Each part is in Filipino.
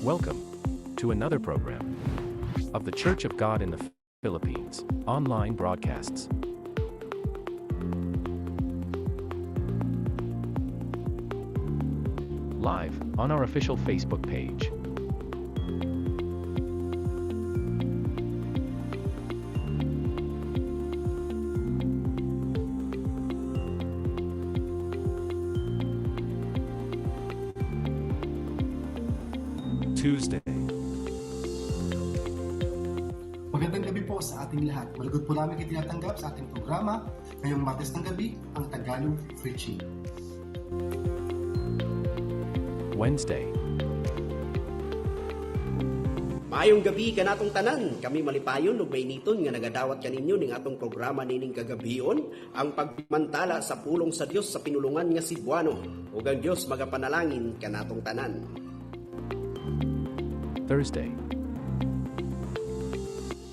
Welcome to another program of the Church of God in the Philippines online broadcasts. Live on our official Facebook page. Tuesday. Magandang gabi po sa ating lahat. Malugod po namin kayo tinatanggap sa ating programa ngayong Martes ng gabi, ang Tagalog Preaching. Wednesday. Maayong gabi kanatong tanan, kami malipayon ug mainiton nga nagadawat kaninyo ning atong programa nining kagabion, ang pagmantala sa pulong sa Dios sa pinulungan nga Cebuano, ug ang Dios magapanalangin kanatong tanan. Thursday.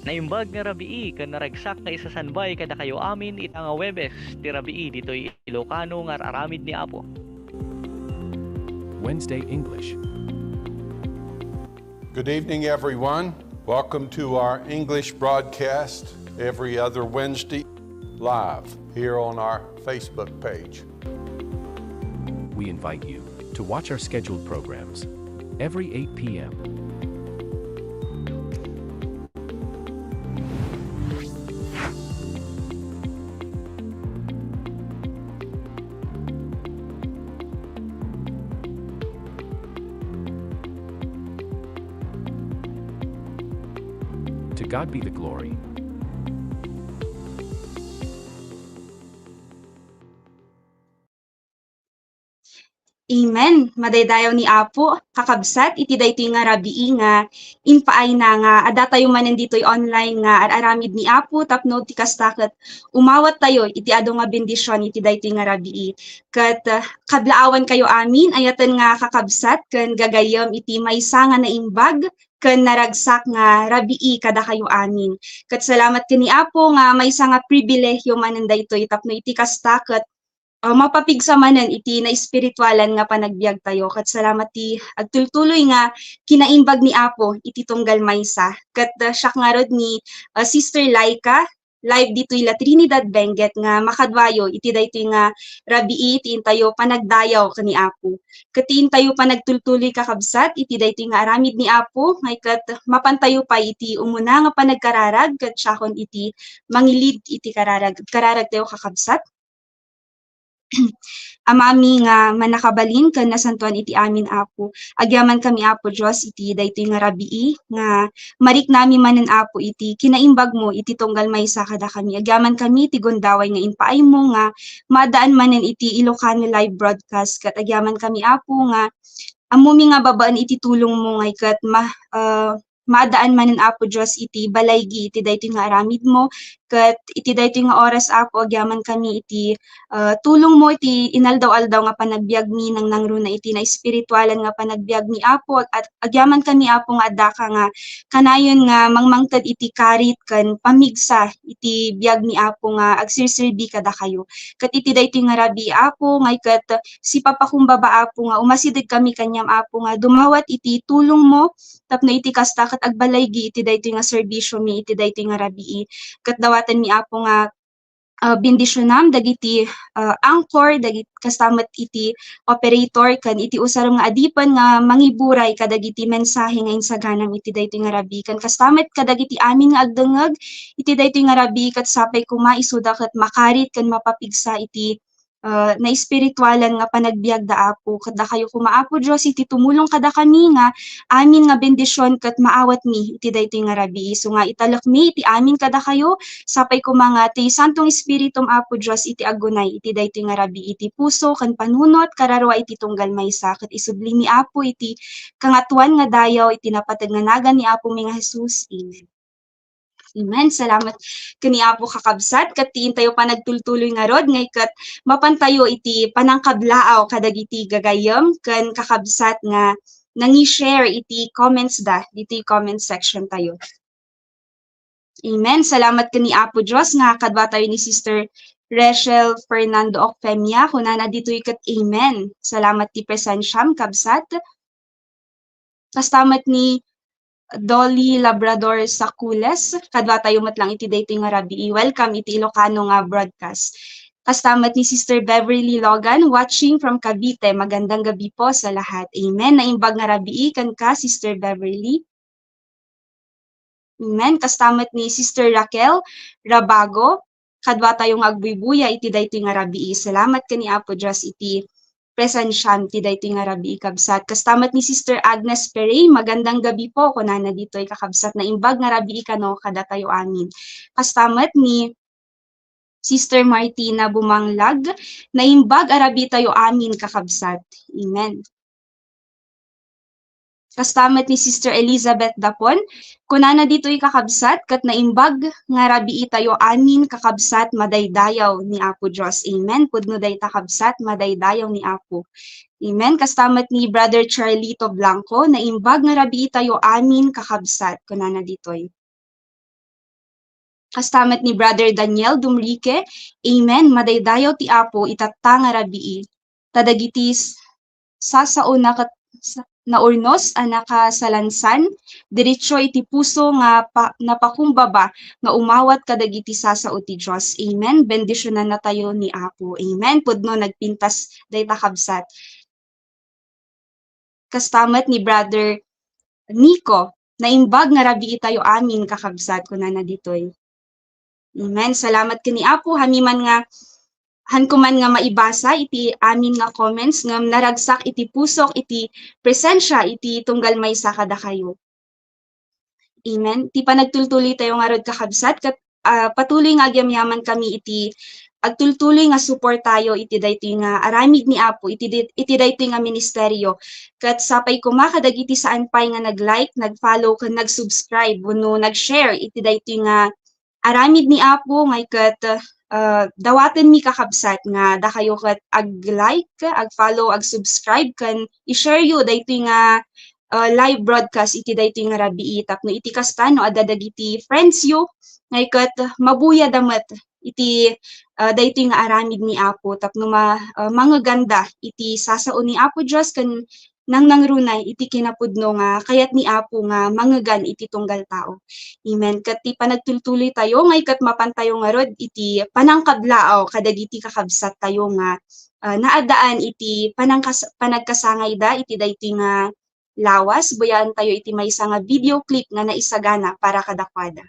Naimbag nga rabii kan naragsak nga isasanbay kada kayo amin ita nga Webes ti rabii ditoy Ilocano nga aramid ni Apo. Wednesday English. Good evening, everyone. Welcome to our English broadcast every other Wednesday live here on our Facebook page. We invite you to watch our scheduled programs every 8 p.m. To God be the glory. Amen. Madaydayaw ni Apo, kakabsat, iti daytoy nga rabii nga, inpaay na nga, ada tayo manan dito'y online nga, aramid ni Apo, tapno ti kastaket, umawat tayo, iti ado nga bendisyon, iti daytoy nga rabii. Kat kablaawan kayo amin, ayatan nga kakabsat, kan gagayam iti maysa nga naimbag, kan naragsak nga rabii kada kayo amin. Kat salamat kani Apo nga maysa nga pribilehyo manan daytoy, tapno iti kastaket, mapapigsa manan iti na espiritualan nga panagbiag tayo kat salamat ti agtultuloy nga kinaimbag ni Apo iti tunggal maysa kat siya nga rod ni Sister Laika live ditoy la Trinidad Benguet nga makadwayo iti daytoy nga rabii iti intayo panagdayaw kani Apo ket intayo panagtultuloy kakabsat iti daytoy nga aramid ni Apo ngay kat mapantayo pa iti umuna nga panagkararag ket siakon iti mangilid iti kararag tayo kakabsat. Amami nga manakabalin ken nasantuan iti amin Apo. Agyaman kami Apo Dios iti daytoy nga rabii nga mariknami manen Apo iti kinaimbag mo iti tunggal maysa kada kami. Agyaman kami ti gundaway nga inpaay mo nga madaan manen iti Ilocano live broadcast ket agyaman kami Apo nga amumi nga babaan iti tulong mo ngay ket madaan manen Apo Dios iti balaygi iti daytoy nga aramid mo ket iti daytoy nga oras Apo agyaman kami iti tulong mo iti inaldaw-aldaw nga panagbiag mi nang nangruna iti na espiritualan nga panagbiag ni Apo at agyaman kami Apo nga adda ka nga kanayon nga mangmangted iti karit ken pamigsa iti biag ni Apo nga agsirsirbi kada kayo ket iti daytoy nga rabii Apo ngay ket si papakumbaba Apo nga umasideg kami kanyam Apo nga dumawat iti tulong mo tapno iti kasta ket agbalaygi iti daytoy nga serbisyo mi iti daytoy nga rabii ket dawatan mi Apo nga bendisyonam dagiti angkor dagiti kastamet iti operator kan iti usarong nga adipan nga mangiburay kadagiti mensahe nga insaganam iti daytoy nga rabii kan kastamet kadagiti amin nga agdengeg iti daytoy nga rabii ket sapay kumaisuda ket makarit ken mapapigsa iti na espiritualan nga panagbiag da Apo ket da kayo kumaapo Dios iti tumulong kada kami nga amin nga bendisyon ket maawat mi iti daytoy nga rabii so nga italek mi iti amin kada kayo sapay kumanga ti Santong Espiritum Apo Dios iti agunay iti daytoy nga rabii iti puso ken panunot kararwa iti tunggal maysa ket isubli mi Apo iti kangatuan nga dayaw iti napateg nga naga ni Apo mi nga Jesus. Amen. Amen. Salamat kani Apo kakabsat ket tiin tayo panagtultuloy nga rod ngay ket mapantayo iti panangkablaaw kadagiti gagayem ken kakabsat nga nangi-share iti comments da diti comment section tayo. Amen. Salamat kani Apo Dios nga kadwa tayo ni Sister Rachel Fernando Ocfemia, kunana dito'y kat amen. Salamat ti presensyam, kabsat. Kastamat ni Dolly Labrador Sacules, kadwa tayo matlang iti daytoy nga rabii. Welcome iti Ilocano nga broadcast. Kastamat ni Sister Beverly Logan, watching from Cavite. Magandang gabi po sa lahat. Amen. Naimbag nga rabii kan ka, Sister Beverly. Amen. Kastamat ni Sister Raquel Rabago, kadwa tayong agbuybuya iti daytoy nga rabii. Salamat kani Apo Diyos iti presensyam ti daytoy nga rabii kabsat. Kastamat ni Sister Agnes Perey, magandang gabi po kunana ditoy kakabsat na imbag nga rabii kano kada tayo amin. Kastamat ni Sister Martina Bumanglag, na imbag arabi tayo amin kakabsat. Amen. Kastamat ni Sister Elizabeth Dapon, kunana dito'y kakabsat, kat naimbag nga rabii tayo amin kakabsat madaydayaw ni Apo Diyos. Amen. Pudno day takabsat madaydayaw ni Apo. Amen. Kastamat ni Brother Charlito Blanco, naimbag nga rabii tayo amin kakabsat. Kunana dito'y. Kastamat ni Brother Daniel Dumrique, amen. Madaydayaw ti Apo itatta nga rabii. Tadagitis sasao na urnos anaka salansan, diretso iti puso nga napakumbaba nga umawat kadagiti sasao ti Dios. Amen. Bendisyonan na tayo ni Apo. Amen. Pudno nagpintas dayta kabsat. Kastamat ni Brother Nico, naimbag nga rabii tayo amin kakabsat kunana ditoy. Amen. Salamat kani Apo, hamiman nga hankuman nga maibasa iti amin nga comments nga naragsak iti pusok iti presensya iti tunggal maysa kada kayo. Amen. Ti panagtultuloy tayo nga rod kakabsat kat patuloy nga agyamyaman kami iti agtultuloy nga support tayo iti daytoy nga aramid ni Apo iti daytoy nga ministeryo. Kat sapay kumakadagiti saan pay nga nag-like, nag-follow, ken nag-subscribe wenno nag-share iti daytoy nga aramid ni Apo ngay kat dawaten mi kakabsat nga da kayo kat ag-like, ag-follow, ag-subscribe kan i-share you daytoy nga live broadcast iti daytoy nga rabii tapno iti kastano adadagiti friends you ngay kat mabuya damet iti daytoy nga aramid ni Apo tapno mangaganda iti sasao ni Apo Dios kan nang nangrunay iti kinapudno nga kayat ni Apo nga manggagan iti tunggal tao. Amen. Kat ti panagtultuloy tayo ngay kat mapantayo nga rod iti panangkablaaw kadagiti kakabsat tayo nga naadaan iti panagkasangay da iti daytoy nga lawas bayaan tayo iti maysa nga video clip nga naisagana para kadakwada.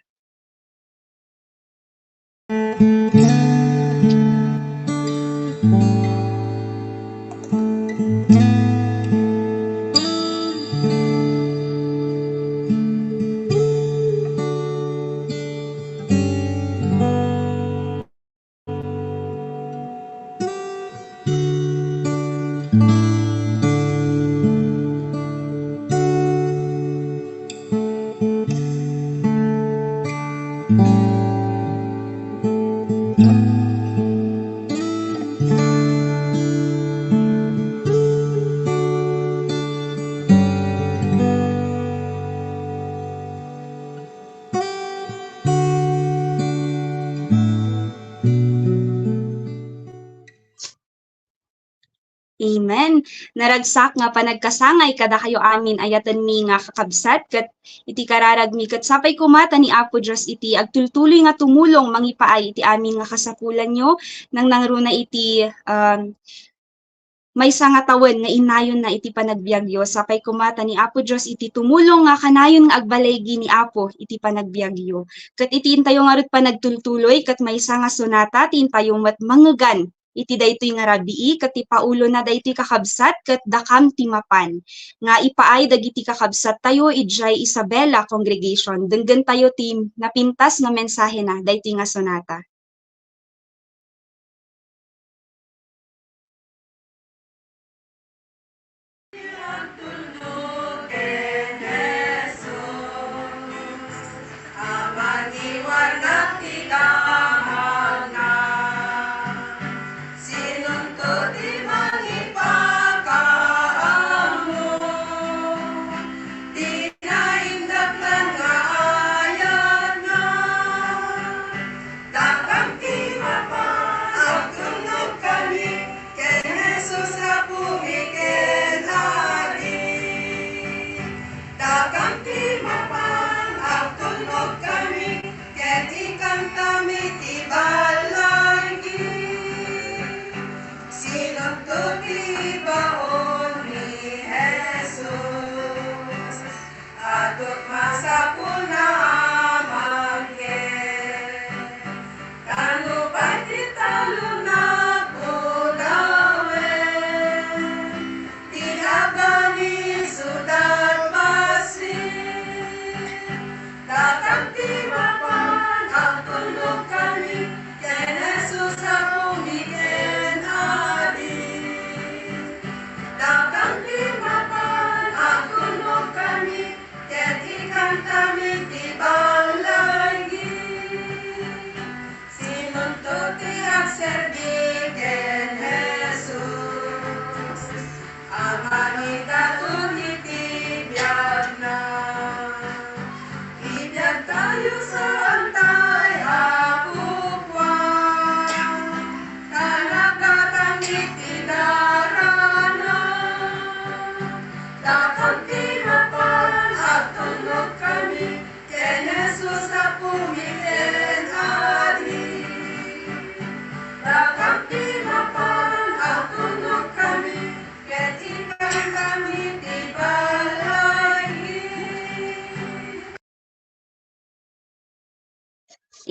Amen. Naragsak nga panagkasangay kada kayo amin ayatan mi nga kakabsat ket iti kararag mi ket sapay kumata ni Apo Dios iti agtultuloy nga tumulong mangipaay iti amin nga kasapulan nyo nang nangruna iti maysa nga tawen nga inayon na iti panagbiagyo sapay kumata ni Apo Dios iti tumulong nga kanayon nga agbalegi ni Apo iti panagbiagyo. Ket iti intayo nga rod panagtultuloy ket maysa nga sonata ti intayo met manggegan iti daytoy nga rabii ket ti paulo na daytoy kakabsat ket dakam ti mapan nga ipaay dagiti kakabsat tayo ijay Isabela congregation denggen tayo ti napintas nga mensahe na daytoy nga sonata. Dapat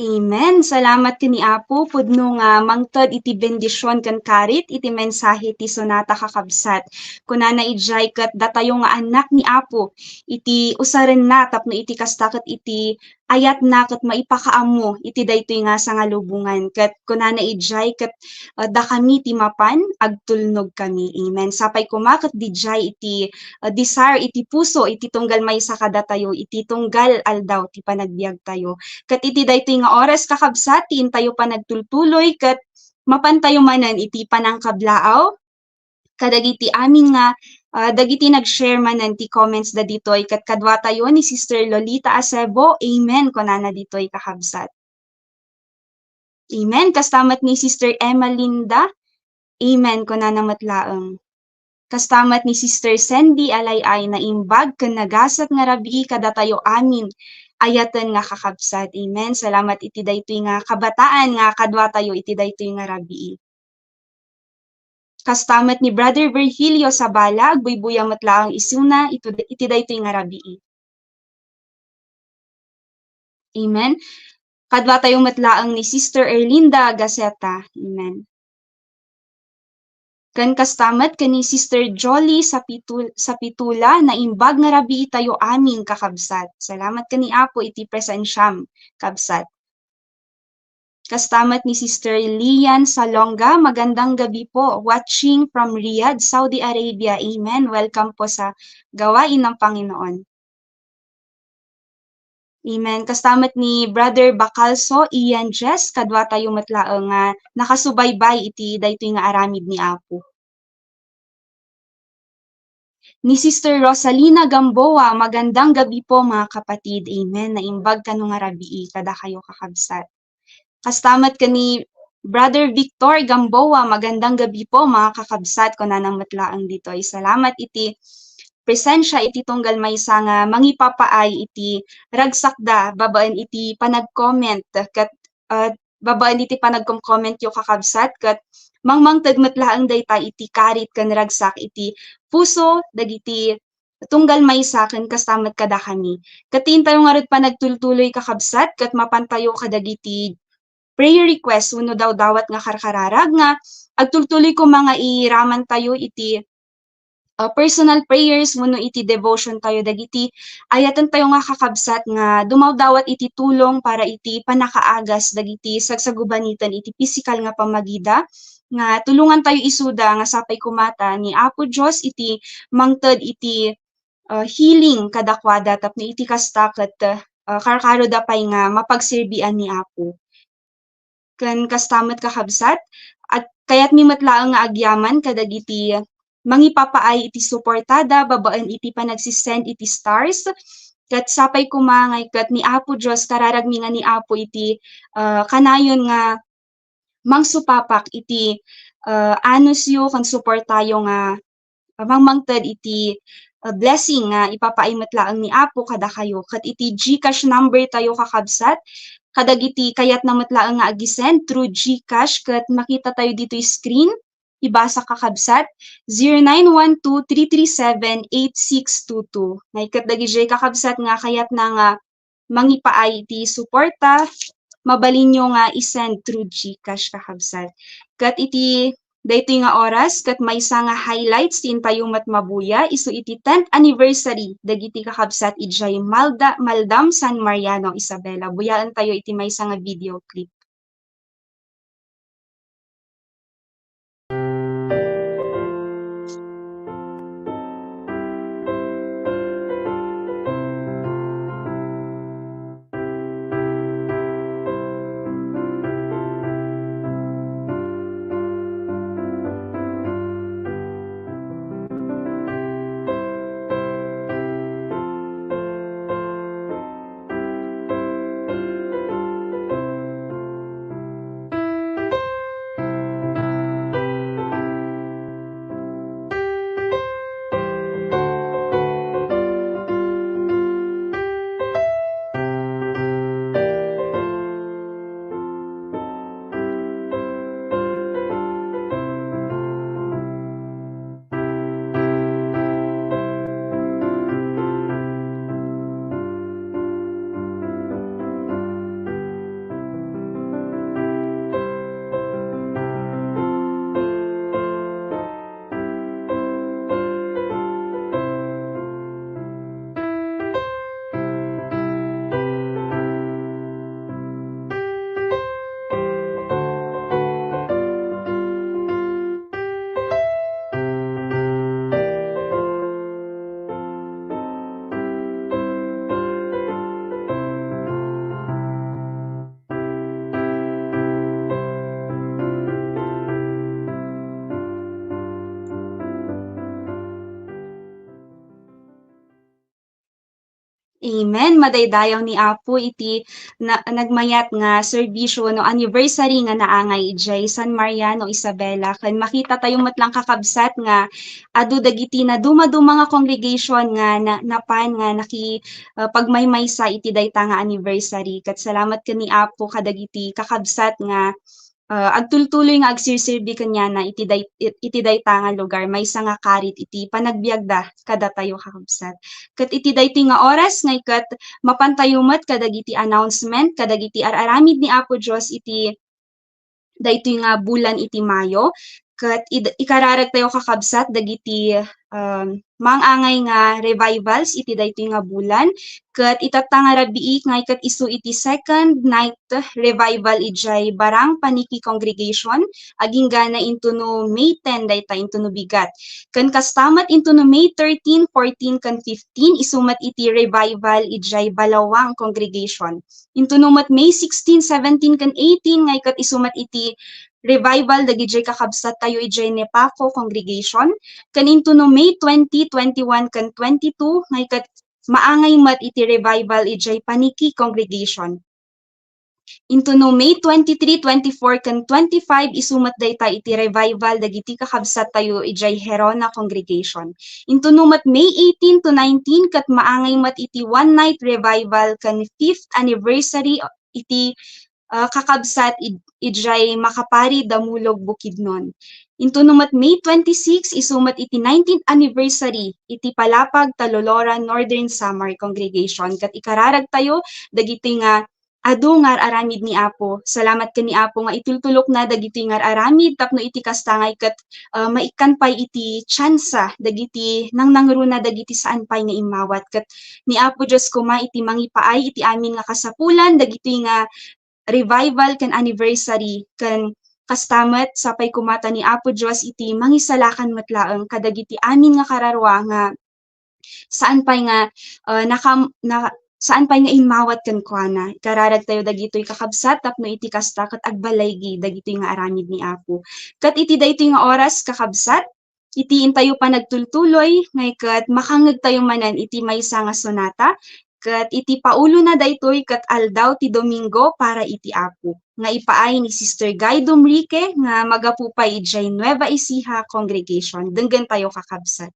Amen. Salamat kini Apo pudno nga mangtod iti bendisyon kan karit iti mensahe ti sonata kakabsat. Kunana ijay ket datayo nga anak ni Apo iti usaren na tapno iti kastaket iti ayat na ket maipakaammo iti daytoy nga sangalubungan ket kunana ijay ket da kami ti mapan agtulnog kami. Amen. Sapay kumaket dijay iti desire iti puso iti tunggal maysa kadatayo iti tunggal aldaw ti panagbiag tayo. Kat iti daytoy nga oras kakabsatin tayo pa nagtultuloy kat mapantayo manan iti panangkablaaw kadagiti amin nga dagiti nag-share manan ti comments da ditoy kat kadwa tayo ni Sister Lolita Acebo. Amen kunana ditoy kakabsat. Amen kastamat ni Sister Emma Linda. Amen kunana matlaeng. Kastamat ni Sister Sandy Alayay na imbag ken nagasat nga rabi kadatayo amin ayatan nga kakabsat. Amen. Salamat iti daytoy nga kabataan nga kadwa tayo iti daytoy nga rabii. Kastamat ni Brother Virgilio Sabala agbuybuyang matlaang isuna iti daytoy nga rabii. Amen. Kadwa tayo matlaang ni Sister Erlinda Gaceta. Amen. Kan kastamat kani Sister Jolly sa pitula na imbag nga rabi tayo aming kakabsat. Salamat kani Apo iti presensyam kabsat. Kastamat ni Sister Lian Salonga, magandang gabi po. Watching from Riyadh, Saudi Arabia. Amen. Welcome po sa gawain ng Panginoon. Amen. Kastamat ni Brother Bacalso, Ian Jess, kadwa tayo matlaang nga nakasubaybay iti daytoy nga aramid ni Apo. Ni Sister Rosalina Gamboa, magandang gabi po mga kapatid. Amen. Naimbag ka nga rabii, kada kayo kakabsat. Kastamat ka ni Brother Victor Gamboa, magandang gabi po mga kakabsat ko na nang matlaang dito. Salamat iti presensya iti tunggal maysa nga mangipapaay iti ragsakda babaan iti panag-comment kat babaan iti panag-comment yo kakabsat kat mangmangtag matlaang dayta iti karit kan ragsak iti puso dagiti tunggal maysa ken kastamat kada kami. Katin tayo nga ret panagtultuloy kakabsat kat mapantayo kadagiti prayer request wenno daw dawat nga karkararag nga agtultuloy ko mga iraman tayo iti personal prayers wenno iti devotion tayo dagiti ayatan tayo nga kakabsat nga dumaw dawat iti tulong para iti panakaagas dagiti sagsagubanitan iti physical nga pamagida nga tulungan tayo isuda nga sapay kumata ni Apo Dios iti mangted iti healing kadakwada tapno iti kasta ket karkaro dapay nga mapagserbian ni Apo. Ken kastamet kakabsat at kayat mi matlaang nga agyaman kadagiti mangipapaay iti suportada babaan iti panagsisend iti stars ket sapay kumangay ket ni Apo Dios kararagmi nga ni Apo iti kanayon nga mangsupapak iti anusyo kan suportayo nga mangmangted iti blessing nga ipapaay matlaang ni Apo kada kayo ket iti GCash number tayo kakabsat kadagiti kayat na matlaang nga agisend through GCash ket makita tayo dito screen ibasa kakabsat 0912-337-8622. Naikat dagiti kakabsat nga kayat na nga mangipaay iti suporta mabalin nyo nga isend through GCash kakabsat. Ket iti daytoy nga oras ket maysa nga highlights tin tayo matmabuya isu iti 10th anniversary dagiti kakabsat ijay Maldam San Mariano Isabela. Buyaan tayo iti maysa nga video clip. Amen. Madaydayaw ni Apo iti nagmayat nga serbisyo no anniversary nga naangay ijay San Mariano Isabela. Kan makita tayo matlang kakabsat nga adu dagiti na dumaduma nga congregation nga napan nga pagmaymaysa iti dayta nga anniversary. Kat salamat kani Apo kadagiti kakabsat nga agtultuloy nga agsirserbi kanya na iti dayta nga lugar maysa nga karit iti panagbiagda kada tayo kakabsat. Ket iti daytoy nga oras nga iket mapantayumet kadagiti announcement kadagiti araramid ni Apo Dios iti daytoy nga bulan iti Mayo. Ket ikararag tayo kakabsat dagiti mangangay nga revivals iti daytoy nga bulan. Ket itatang nga rabii nga iket isu iti second night revival ijay Barang Paniki Congregation aging gana into no May 10 dayta into no bigat. Ken kastamat into no May 13, 14 ken 15 isumat iti revival ijay Balawang Congregation. Into no mat May 16, 17 ken 18 nga iket isumat iti revival dagiti kakabsat tayo ijay Nepaco Congregation. Ken into no May 20, 21 ken 22 nga iket maangay mat iti revival ijay Paniki Congregation. Into no May 23, 24 ken 25 isumat dayta iti revival dagiti kakabsat tayo ijay Herona Congregation. Into no mat May 18 to 19 ket maangay mat iti one night revival ken 5th anniversary iti kakabsat ijay Makapari Damulog Bukidnon. Into no mat May 26 isumat iti 19th anniversary iti Palapag Taloloran Northern Samar Congregation. Ket ikararag tayo dagiti nga adu nga aramid ni Apo. Salamat ken ni Apo nga itultulok na dagiti nga aramid tapno iti kastangay ket maikan pay iti tsansa dagiti nangruna dagiti saan pay nga imawat. Ket ni Apo Dios kuma iti mangipaay iti amin nga kasapulan dagiti nga revival ken anniversary ken kastamet sapay kumata ni Apo Dios iti mangisalakan metlaeng kadagiti amin nga kararwa nga saan pay nga saan pay nga imawat ken kuana. Kararag tayo dagitoy kakabsat tapno iti kasta ket agbalaygi dagitoy nga aramid ni Apo. Ket iti daytoy nga oras kakabsat iti intayo pa nagtultuloy ngay ket makangeg tayo manen iti maysa nga sonata. Ket iti paulo na daytoy ket aldaw ti Domingo para iti Apo. Nga ipaay ni Sister Guy Dumrique nga magapupay ijay Nueva Ecija Congregation. Denggen tayo kakabsat.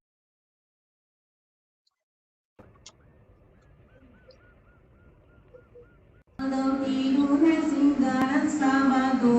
Lunes hingga Sabado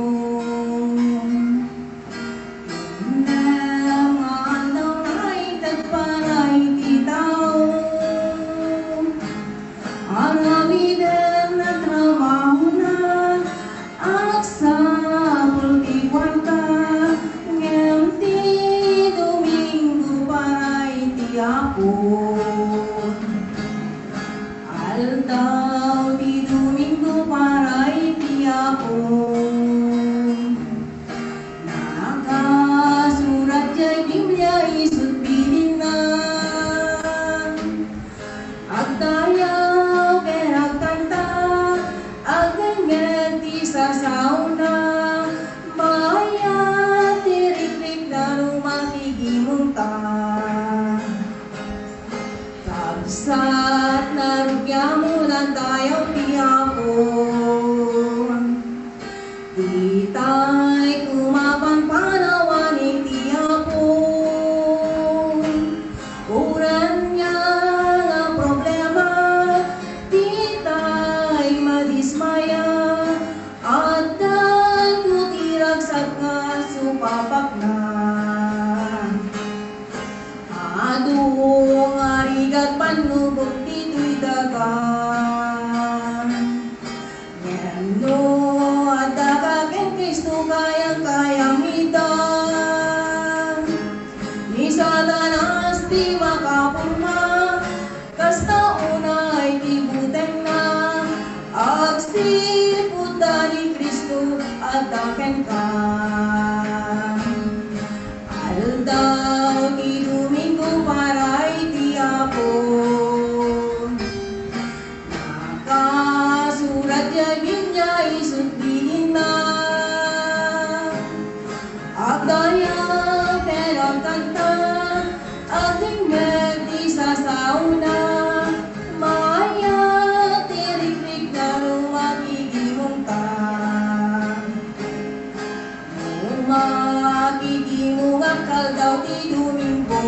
Makikimungakal daw ti Domingo.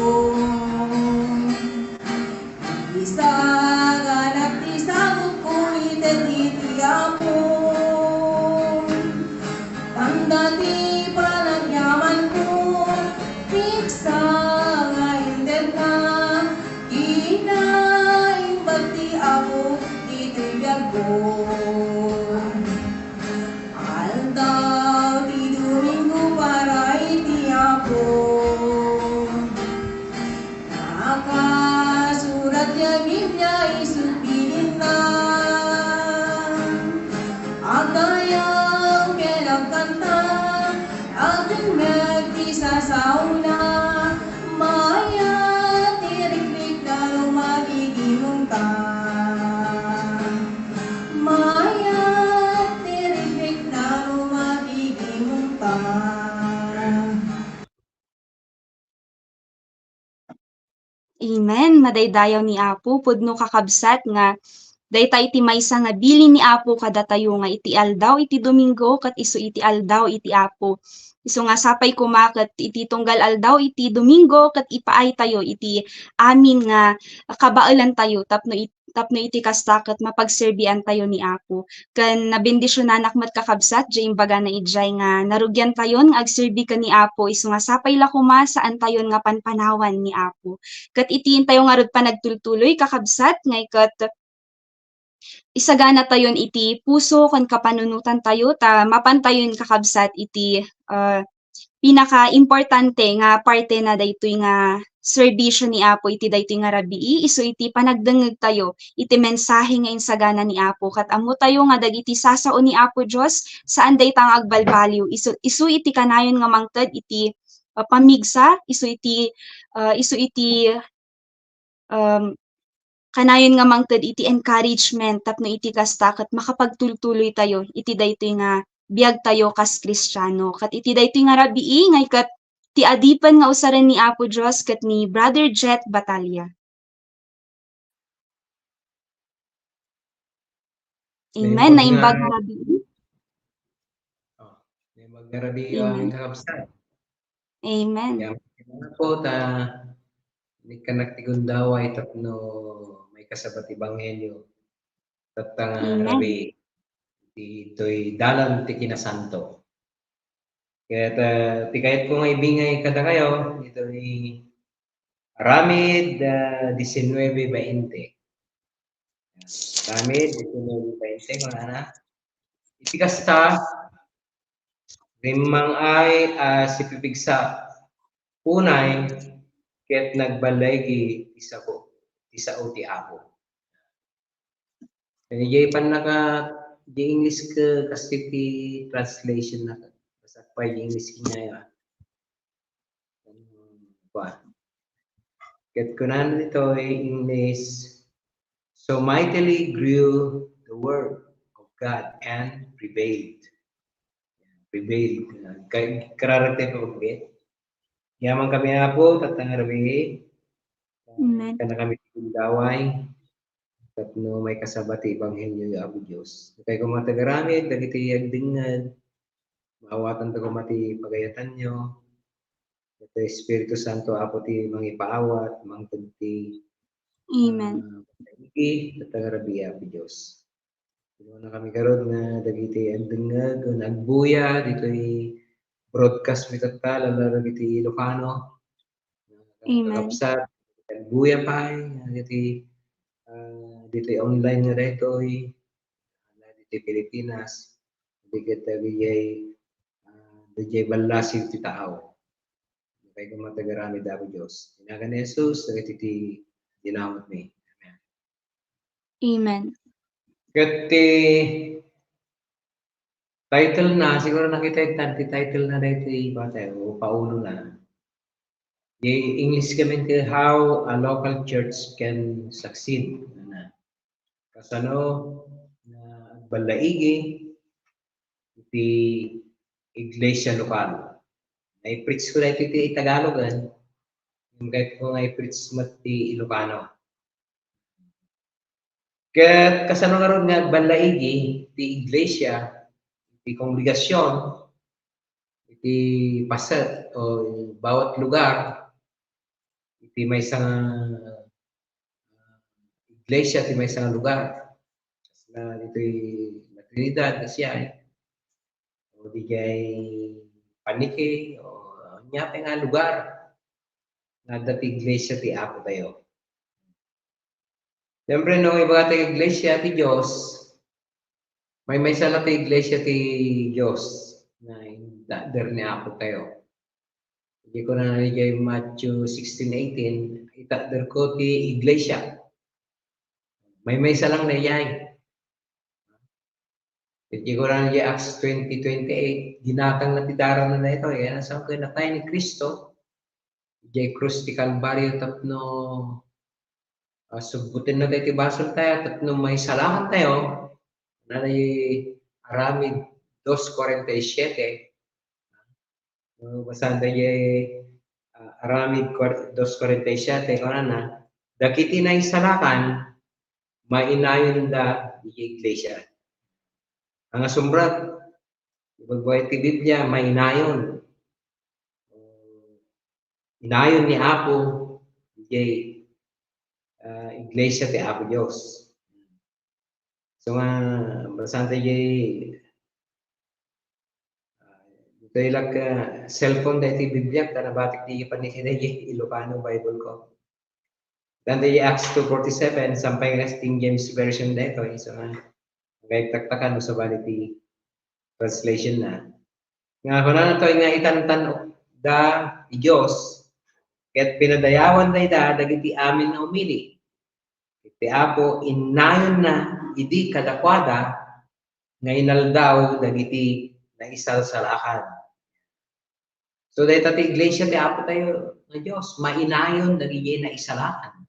Isa ganap ti sabot ko ited iti Apo. Tanda ti panagyaman ko, piksa nga indet na, kinaimbag ti Apo dito'y biyag ko. Aldaw ti Domingo para iti Apo. Nakasurat ya Biblia isupilin na, agayang kinagkanta, ating nagtisa sa una, maya tiriklik na lumagiging ta. Maya tiriklik na lumagiging ta. Amen. Madaydayaw ni Apo pudno kakabsat nga daytay iti maysa nga bilin ni Apo kada tayo nga iti aldaw iti Domingo kat isu iti aldaw iti Apo. Isu nga sapay kumaket iti tunggal aldaw iti Domingo kat ipaay tayo iti amin nga kabaelan tayo tapno iti kasta ket mapagserbian tayo ni Apo. Ken nabendisyonanak met kakabsat jay imbaga na ijay nga narugyan tayon nga agserbi ken ni Apo isu nga sapay la kuma saan tayon nga panpanawan ni Apo. Ket itiin tayo nga rod pa nagtultuloy kakabsat ngay ket isagana tayon iti puso ken kapanunutan tayo ta mapantayon kakabsat iti pinaka-importante nga parte na daytoy nga serbisyo ni Apo iti daytoy nga rabii isu iti panagdengeg tayo iti mensahe nga insagana ni Apo kat ammo tayo nga dagiti sasao ni Apo Dios saan dayta nga agbalbaliw isu iti kanayon nga mangted iti pamigsa isu iti kanayon nga mangted iti encouragement tapno iti kasta ket makapagtultuloy tayo iti daytoy nga biag tayo kas Kristiyano ket iti daytoy nga rabii ngay ket ti adipen nga usaran ni Apo Dios ket ni Brother Jet Batalya. Amen. Naimbag nga rabii. Naimbag nga rabii ang kakabsat. Amen. Kaya po ni kanagtigundaway tapno may kasabat ebanghelyo tatang rabii ito'y dalan ti kinasanto. Kaya ti kayat ko nga ibingay kada kayo ito'y Aramid 19:20. Aramid 19:20 kung na. Iti kasta rimang ay si pipigsa punay ket nagbalaygi isa o ti Apo. Jay pan naka di English ka kasi ti translation na basta pa English niya pa. Ket kunan ito English. So mightily grew the word of God and prevailed. Kararagtay pa pagkit. Yaman kami Apo tatang rabi. Kana kami tindaway. Tapno may kasabati ebanghelyo ya Apo Dios. Kay kumatagarami dagiti agdingad. Maawatan ta kumati pagayatan nyo. Ito Espiritu Santo Apo ti mangipaawat, mangtagti. Amen. Tatang rabi Apo Dios. Dito na kami karon nga dagiti agdingad o nagbuya dito'y broadcast mi tata lalo dagiti Ilocano. Amen. Kapsat nagbuya pa dagiti dito online nga daytoy dito Pilipinas digit biyay DJ ballasig ti tao kay kumatagarami daw Dios inagan ni Jesus dagiti dinamot mi. Amen. Ket title na siguro nakita ti title na daytoy bata o paulo na. The English kami ke how a local church can succeed. Kasano na balaigi iti iglesia lokal. Na-preach ko na iti Tagalogan. Yung kahit ko nga i-preach mo ti Ilocano. Ket kasano nga ron nga balaigi ti iglesia, ti kongregasyon iti pasat o bawat lugar iti may isang iglesia iti may isang lugar. Na dito'y Trinidad na siya o di kay Paniki o nya nga lugar na dati iglesia ti Apo tayo. Siyempre no iba ti iglesia ti Dios may sala ti iglesia ti Dios na dader ni Apo tayo. Hindi ko na naligay Matthew 16:18 itader ko ti iglesia. May salang na iyay. Hindi ko na naligay Acts 20:28 ginatang na ti daran na ito. Yan ang saan ko natay ni Kristo. Ijay krus ti Kalbaryo tapno subutin na tayo ti basol tayo tapno may salahan tayo na aramid 2:47 basahan tayo aramid 2:47 kung na dakiti na isalakan mainayon da di iglesia. Ang asumbrat ibagbuhay ti Biblia mainayon inayon ni Apo di iglesia ti Apo Dios. So nga basahan tayo ito ilag cellphone dahil ti Biblia kanabatik di panikina Ilocano Bible ko. Dan tayo Acts 2:47 sampay nga King James Version dito. So nga kaya taktakan mo sa bali ti translation na. Nga kuna na ito nga itantan da Diyos kaya't pinadayawan tayo dagiti amin na umili. Iti Apo inayon na idi kadakwada nga inaldaw dagiti na isalsalakan. So dahil tati iglesia ti Apo tayo ng Diyos, mainayon dagiti na isalakan.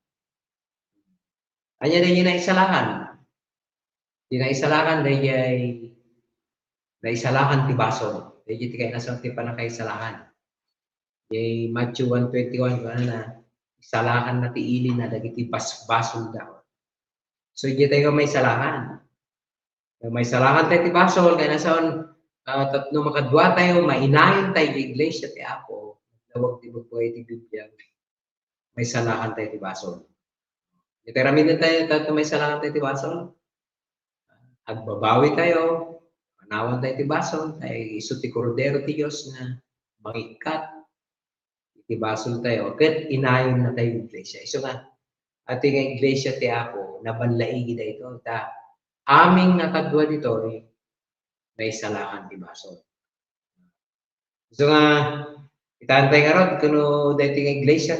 Anya dagiti na isalakan? Di na isalakan dagiti na isalakan ti basol. Dagiti kay nasang ti panakaisalakan. Di Matthew 1:21 na isalakan na ti ili na dagiti basol daw. So di tayo may isalakan. May isalakan tayo ti basol kay nasaan tatno makadwa tayo, mainayon tayo di iglesia ti Apo. Dawag ti bugboy ti Biblia. May salakan tayo ti basol. Iteraminan tayo, tatno may salakan tayo ti basol. Agbabawi tayo, panawan tayo ti basol, tayo iso ti kordero ti Diyos na mangikat. Ti basol tayo, ket inayon na tayo iglesia. Iso nga, ating iglesia ti Apo, nabanlaigi na ito. Aming nakadwa dito, may salakan ti basol. So nga, itantay nga rod, kuno dating iglesia,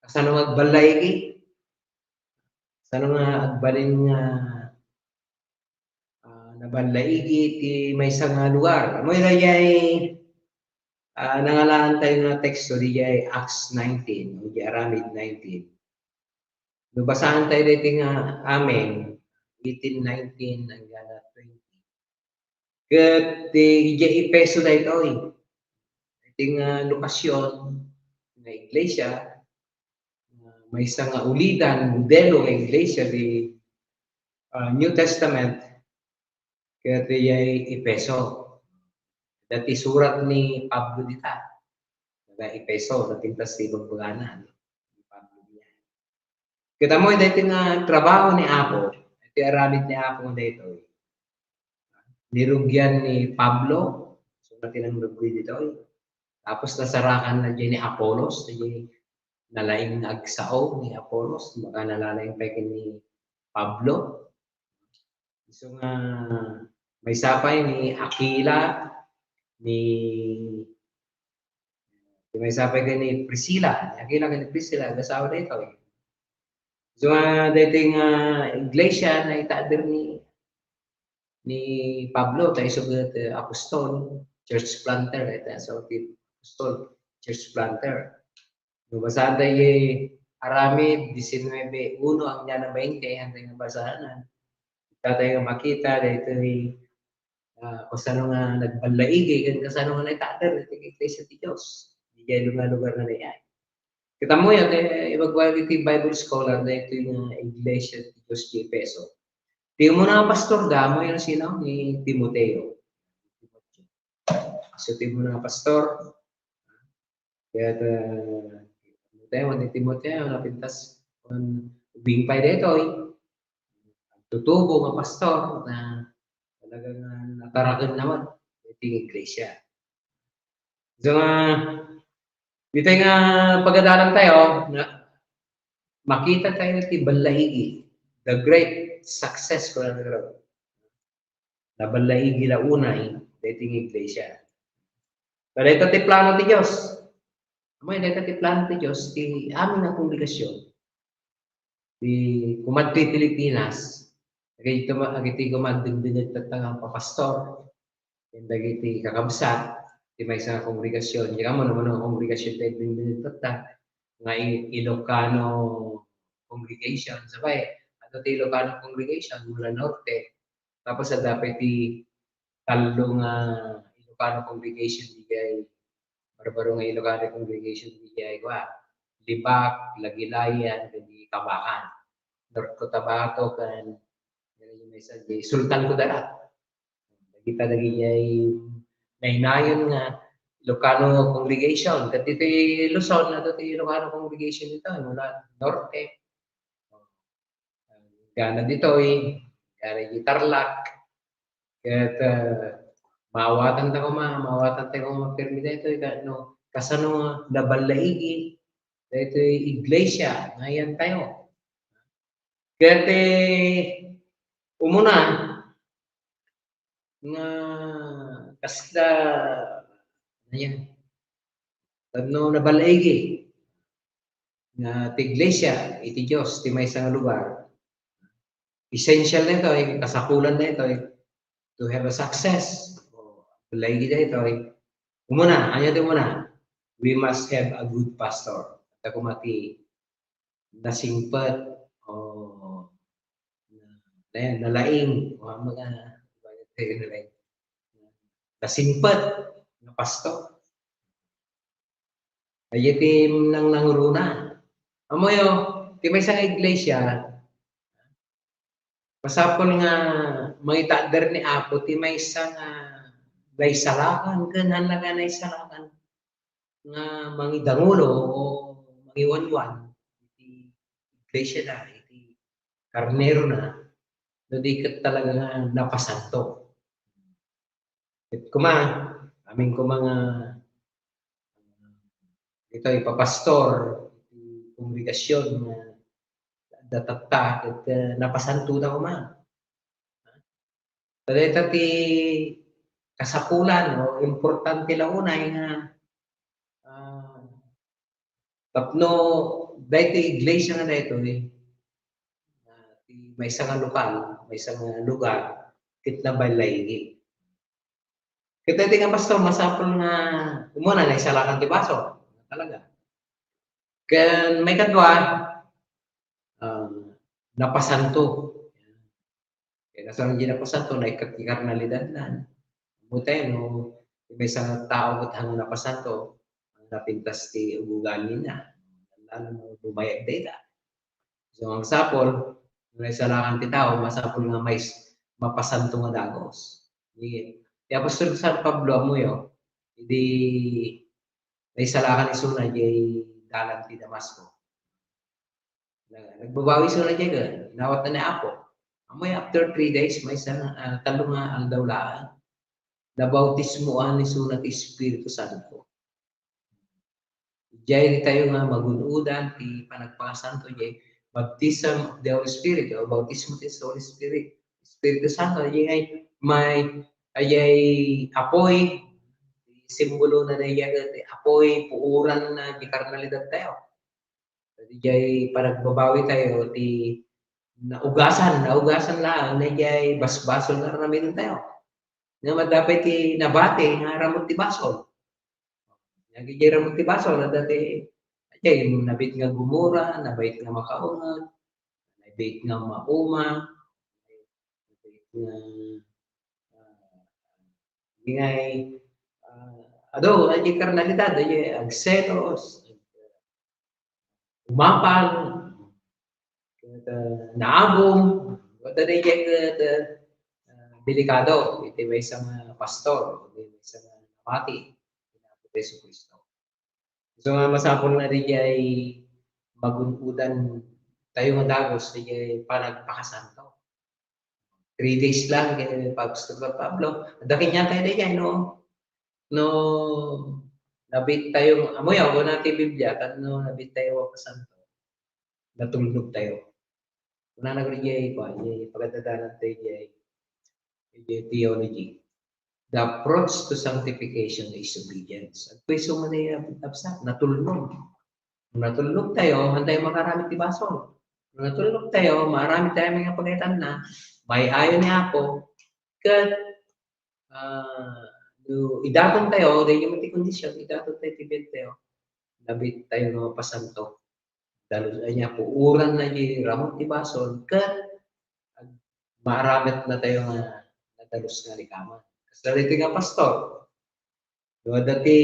kasano magbalay kasano nga agbalin nga nabanlaigi ti may isang lugar. Amoy na yay, nangalaan tayo nga teksto di yay Acts 19, o di Aramid 19. Nubasahan tayo dating amin, 18:19 hanggang 20. Ket ijay ipeso da ito iting lokasyon ng iglesia may isang ulidan modelo ng iglesia di New Testament ket ijay ipeso dati surat ni Pablo dita nga ipeso natintas ti bagbaganan ni Pablo niya kita mo dati nga trabaho ni Apo iti aramid ni Apo dito nirugyan ni Pablo, so natin ang rugby dito. Tapos nasarakan na dyan ni Apollos, nalaing agsao ni Apollos, baka nalaing pekin ni Pablo. So nga, may sapay ni Aquila, may sapay ka ni Priscilla, Aquila ka ni Priscilla, gasawa na ito. So nga, dating iglesia na itaadir ni Pablo tayo sugat apostol, church planter, so apostol, church planter. Basahan tayo Aramid 19:1 ang niya na 20 ang tayo basahan. Tayo makita dito kasano nga nagbalaigi kan kasano nga naitader iti iglesia ti Dios. Di kay lugar na niya. Kita mo yan ibagwag iti Bible scholar na ito yung iglesia ti Dios di Efeso. Tingnan mo na pastor damo yung sinaw ni Timoteo. isuti mo na pastor. Kaya Timoteo, ni Timoteo, napintas ubing pa dito, tutubo nga pastor na talagang nataragan naman iting iglesia. So dito nga pagadalang tayo na makita tayo ti balaigi, the great success ko na balaigi la unay dating iglesia. Pero ito ti plano ti Diyos. Amoy dito ti plano ti Diyos ti amin na kongregasyon. Ti kumadto ti Pilipinas, agiti kumadindinit tatang papastor, dagiti kakabsat, ti may isang kongregasyon. Di ka mo naman ang kongregasyon tayo dindinit tatang nga Ilocano congregation. Sabay, ato ti Ilocano congregation mula norte. Tapos sa dapat ti talong Ilocano congregation di kay barbaro nga Ilocano congregation di kay Libak, Lagilayan, di Kabakan. North Cotabato kan Sultan Kudarat. Kita lagi ay nainayon nga Ilocano congregation. Kat ito Luzon, ito Ilocano congregation ito mula norte. Gana dito gana di Tarlac. Kat mawatan tayo mapirmi dito kasano nabalaigi dito iglesia ngayon tayo. Kat umuna nga kasta ayan nabalaigi nga ti iglesia iti Dios ti maysa nga lugar. Essential na ito kasakulan na ito to have a success. Balaigi na ito umuna, we must have a good pastor. Ako mati nasingpat o nalaing mga nasingpat na pastor. Ayatim nang nanguruna. Amoyo, ti may isang iglesia, pasapol nga mangitadar ni Apo, ti may isang naisalakan, kanan lang nga naisalakan nga mangidangulo o mangiwanwan iti iglesia na, iti karnero na, di ka talaga nga napasanto. At aming mga ito ipapastor, iti kongregasyon na datatta, at napasanto na Pero ito ti kasakulan, importante lang unay nga tapno dahil iglesia nga na ito may isang lokal, may isang lugar kit na balaigi. Kita iti nga pastor masapol nga umuna na isalakan ti baso talaga. Ken may kadwa napasanto. Kaya nasa hindi napasanto na ikakarnalidad na. Butay may isang tao at hanggang napasanto napintas ti ugali na. Lalo bumayag data. So ang sapol, may salakan ti tao, masapol nga may mapasanto nga dagos. Di Apostol San Pablo amuyo, hindi may salakan isuna di dalan ti Damasco. Nagbabawi isuna di ka, inawat na ni Apo. Amoy after 3 days, may isang talong nga aldawlaan. Nabautismoan isuna ti Espiritu Santo. Diyan tayo nga magunudan ti panagpakasanto diyan baptism of the Holy Spirit o bautismo ti Holy Spirit. Espiritu Santo diyan ay may apoy simbolo na diyan apoy puuran na di karnalidad tayo. Diyan panagbabawi tayo ti naugasan lang na diyan basbasol na ramin tayo. Nga madapay ti nabate nga ramot ti basol. Nagigira mo ti baso na dati yung nabit nga gumura, nabait nga makaunod, nabait nga mauma, nabait nga ingay adi karnalidad, adi agselos, umapal, naagom, dadi delikado, iti may isang pastor, may isang mati. Yesu Kristo. So nga masapol na rin ay magunpudan tayo nga dagos rin panagpakasanto. 3 days lang kaya Pastor Pablo. Dakin niya tayo rin no nabit tayo amoy ako natin Biblia kan no nabit tayo wa pasanto. Natulog tayo. Una nagrijay ko ay pagdadanan tayo ay theology. The approach to sanctification is obedience. At pweso man ay absak, natulog. Natulog tayo, hantay makaramit di baso. Natulog tayo, marami tayo mga pagkaitan na, may ayon niya ako, kat idatong tayo, dahil yung mati kondisyon, idatong tayo, tibet tayo, nabit tayo mga pasanto. Dalo niya po, uran na yung ramot di baso, kat maramit na tayo nga nadalos nga likaman. Kasi nga pastor, dati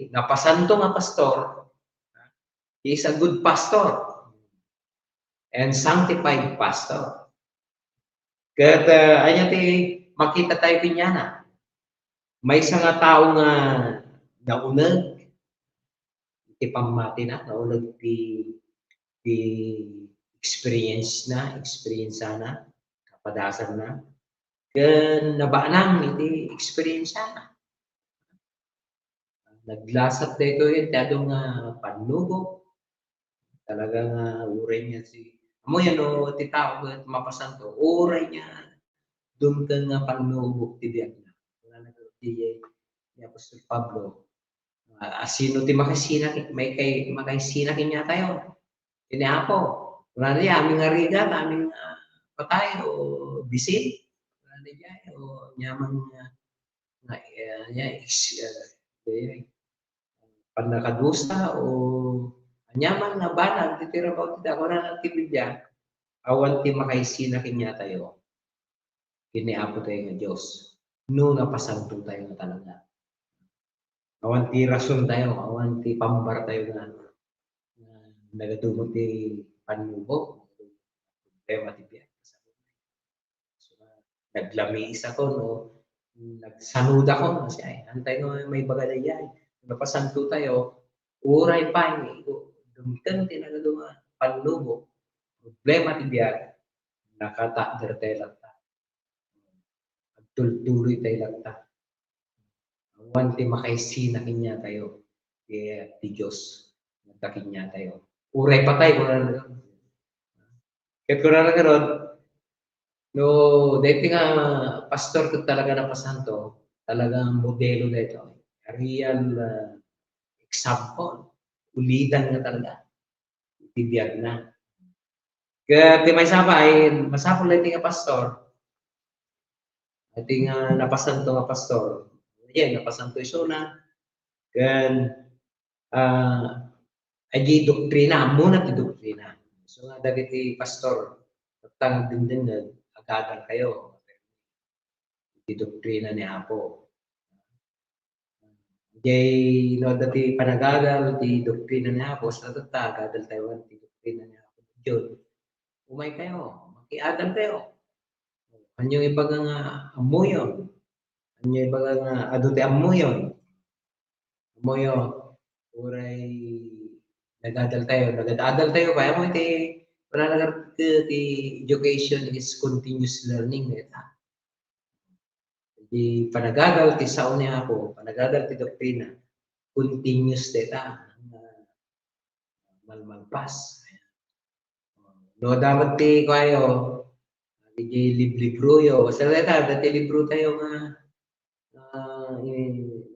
napasanto nga pastor, he is a good pastor and sanctified pastor. Kaya anya ti makita tayo pinyana. May isang nga tao nga naunag, ti pamati na, naunag ti experience na, kapadasan na. Kaya nabaanang iti experience na. Naglasat dito yun, tiyadong panugo. Talagang uray niya amo yan o, ti tao at mapasan to, uray niya, doon ka nga panugo, ti diyan na. Wala na ni Apostol Pablo. Asino ti makasinak, makasinak niya tayo. Tiniapo. Wala na yan, aming arigat, aming patay o bisit. O nyaman panakadusa o nyaman na banag titira ba kita ko na natibidya awan ti makaisina kinya tayo kiniapo tayo nga Diyos no napasanto tayo nga talaga awan ti rason tayo awan ti pambar tayo nga nagadumot ti panubo tayo matibiyag naglami isa ko, no? Nagsanud ako, kasi ay, antay ko may bagalay. Napasanto tayo, uray pa, dumitan, tinagawa, panlubo, problema tibiyag, nakata, tayo lagta. Agtultuloy tayo lagta. Awan ti makaisina kinya tayo, kaya ti Diyos, nagtakin niya tayo. Uray pa tayo, kung ano. Kaya kung ano, no, dati nga pastor ko talaga na pasanto, talagang modelo na ito. Real example. Ulitan nga talaga. Tibiyag na. Kaya may sabay, masapol na ito nga pastor. Ito nga napasanto nga pastor. Yan, napasanto iso na. Kaya, ay doktrina, muna ti doktrina. So nga, dati pastor, tang din agagan kayo. Di doktrina ni Apo. Jay no dati panagagal di doktrina ni Apo sa agagal tayo di doktrina ni Apo. Jud. Umay kayo, makiagal kayo. Anyo ibaga nga amuyon. Anyo ibaga nga aduti amuyon. Amuyon. Uray nagadal tayo kaya mo iti wala nagar the education is continuous learning neta. Di panagagal ti sao niya ako, panagagal ti doktrina, continuous data. Malmalpas. No dapat ti kayo, di libro yo. Sa data, dati libro tayo nga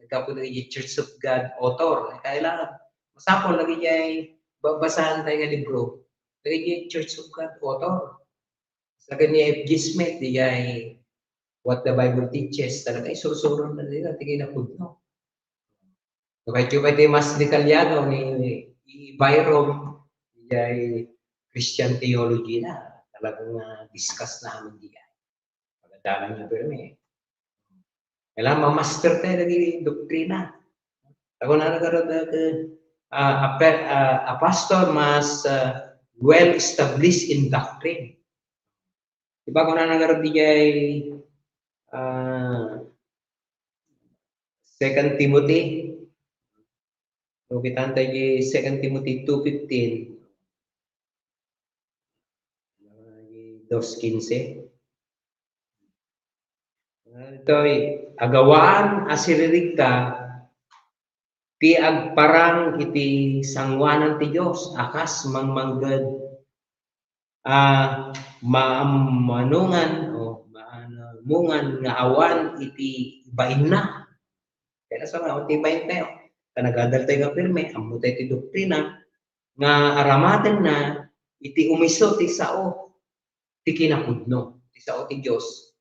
nagkapunta yung Church of God author. Kailangan, masapol lagi niya babasahan tayo nga libro. Lagi Church of God author. Sa kanya F.G. Smith, di ay what the Bible teaches. Talaga ay surusuron na nila. Tingin na po no. So kahit yung pwede mas detalyado ni Byron, di ay Christian theology na. Talagang discuss na amin di ay. Pagkadalan niya pero may. Kailangan ma-master tayo lagi doktrina. Ako na nagkaroon a pastor must well-established in doctrine. Diba kung na nagaroon di ay 2 Timothy. So kita tayo 2 Timothy 2:15. 2:15. Ito ay agawaan asirikta ti agparang iti sangwanan ti Dios akas mangmangged maamanungan o maamungan nga awan iti bain na. Kaya sa mga iti bain tayo kanagadal tayo nga pirme ammo tayo ti doktrina nga aramaten na iti umiso ti sao ti kinapudno ti sao ti Dios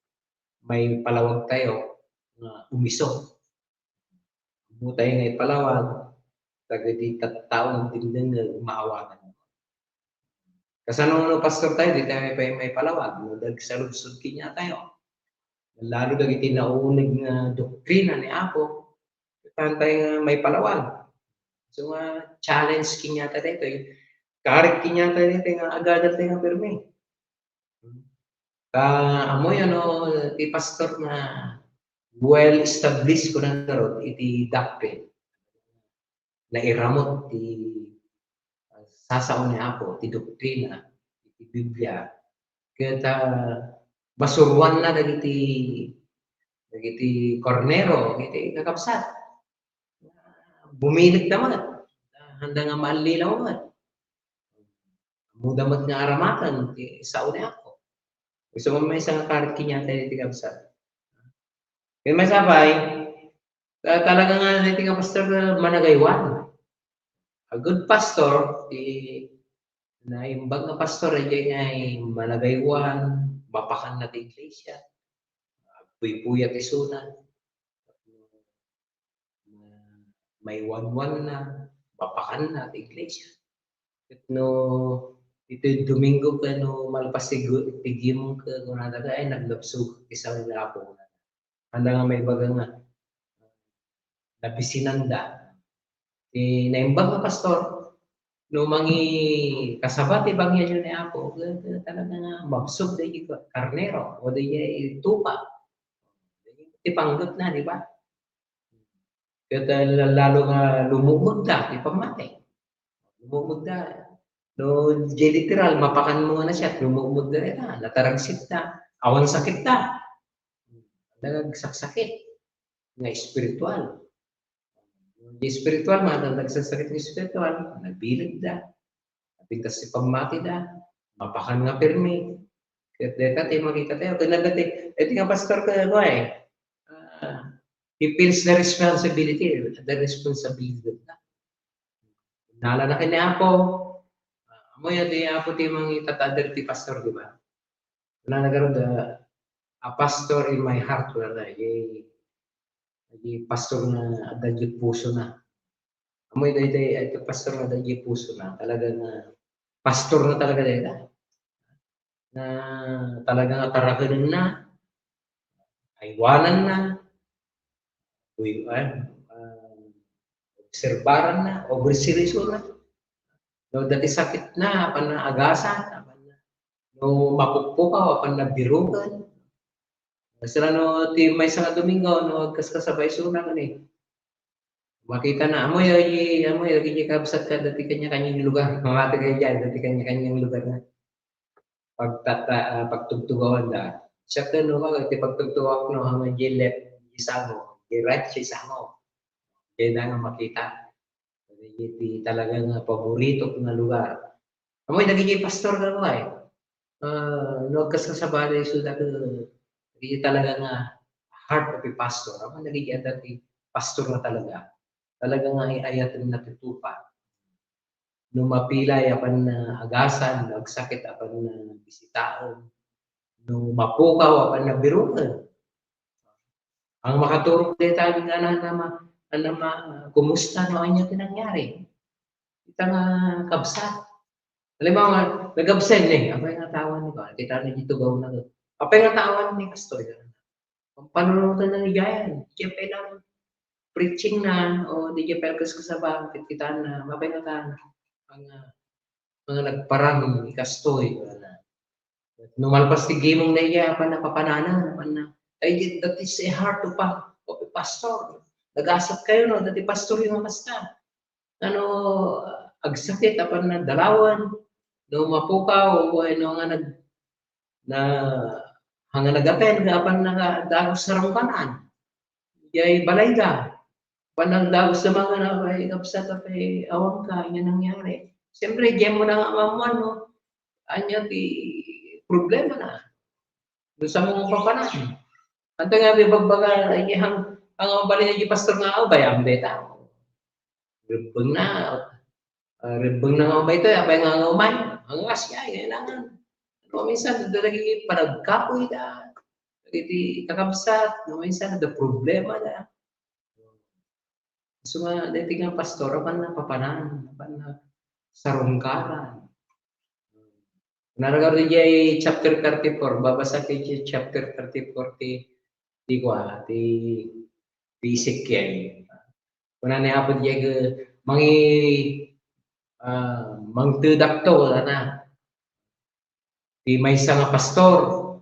may palawag tayo nga umiso. Mo tayo nga ipalawag, tagadi tattaong tingnan nga maawatan. Kasano pastor tayo, di tayo may palawag. No, dahil sa lugsod kinya tayo. Lalo daw iti nauunig nga doktrina ni Apo, tayo nga may palawag. So challenge kinya tayo dito. Karik kinya tayo dito nga agadal tayo nga pirmi. Amoy ti pastor na well established ko na narod iti dakpe na iramot ti sasaon ni Apo ti doktrina iti Biblia kaya masurwan na dagiti kornero iti kakabsat bumilit naman handa nga maalilaw man mudamat nga aramatan ti sao ni Apo. Gusto mo may isang karit kinya tayo iti kabsat. Kaya may sabay, talaga nga iti pastor managaywan. A good pastor, na imbag na pastor, ay nga managaywan, mapakan na ti iglesia, puy-puyat isunan, may wan-wan na, mapakan na ti iglesia. At no, ito Domingo ka no malpas tigim ka kung nadaga ay naglapsog isaw nila po. Handa nga may baga nga nabisinanda. Naimbag nga pastor no mangi kasabat ibang yan yun ni Apo talaga nga mabsog dahi karnero o dahi tupa. Ipanggot na, di ba? Kaya lalo nga lumumog da, ipamati. Lumumog da. No, literal, mapakan mo na siya, lumugmod na rin na, nataragsit na, awan sakit na. Nagsaksakit, nga espiritual. Yung espiritual, nagsasakit ng espiritual, nagbilig na, napigtas si pamati na, mapakan nga pirmi. Kaya tayo makita tayo, kanagati, ito nga pastor ka ano he feels the responsibility na. Nala na kanya po, Amoy di Apo ti mga itatader ti pastor, di ba? Wala nagkaroon a pastor in my heart, wala yung pastor na adagyo puso na. Amoy ito pastor na adagyo puso na. Talagang pastor na talaga dito. Na talagang taraganin na, aywanan na, obserbaran na, overseriously na. No, dati sakit na, apan na agasan, apan na no mapukpukaw, apan na birugan. Sila no, may sa Domingo, no, kaskasabay sunang ni. Makita na, amoy, lagi kabsat ka, dati kanya-kanyang lugar. Mamati kayo dyan, dati kanya-kanyang lugar na. Pagtugtugawan na. Siya ka, no, kasi pagtugtugawak, no, hanggang jilep, isamo, right, isamo. Kaya na nga makita. Iti talagang paborito ko na lugar. Amoy nagiging pastor ka mo no kasasabalay suda ko iti talaga nga heart of a pastor. Amoy nagiging dati pastor na talaga. Talaga nga ayat na natutupa. No mapilay apan na agasan, nagsakit apan na bisitaon. No mapukaw apan na birukan. Ang makaturok dito nga kumusta no anya tinangyari? Kita nga kabsat. Halimbawa, nag-absent apay nga tawan ni ba? Kita na dito gaw na. Apay nga tawan ni pastor. Panunutan na ni Gayan. Kaya lang preaching na o di kaya pelkas ka sa bangkit kita na mapay nga tawan. Mga nagparang ni Kastoy. Numalpas ti gimong na iya apan na papananan apan na. Ay, that is a heart of a pastor. Nag-asap kayo no, dati pastor yung kasta. Ano, agsakit apan na dalawan, no mapukaw o ano nga na hanga nagapen apan nga dagos sa rangkanan. Yay balay ka. Panang dagos sa mga na kay kapsat kay awang ka yan nangyari. Siyempre, diyan mo na nga mamuan no. Anya ti problema na. Doon sa mga papanan. Ang nga bibagbaga ay ang bali niya pastor nga ako bayam beta. Ribeng na nga ba ito, abay nga umay. Ang asya, kailangan. No, minsan, lagi panagkapoy na. Lagi kakabsat. No, minsan, ada problema na. So nga, dati nga pastor, apan na papanan, apan na sarungkaran. Naragaro di chapter 34, babasa kayo chapter 34 di Ezekiel. Kuna ni apo di mangtudak to na. Di may isa nga pastor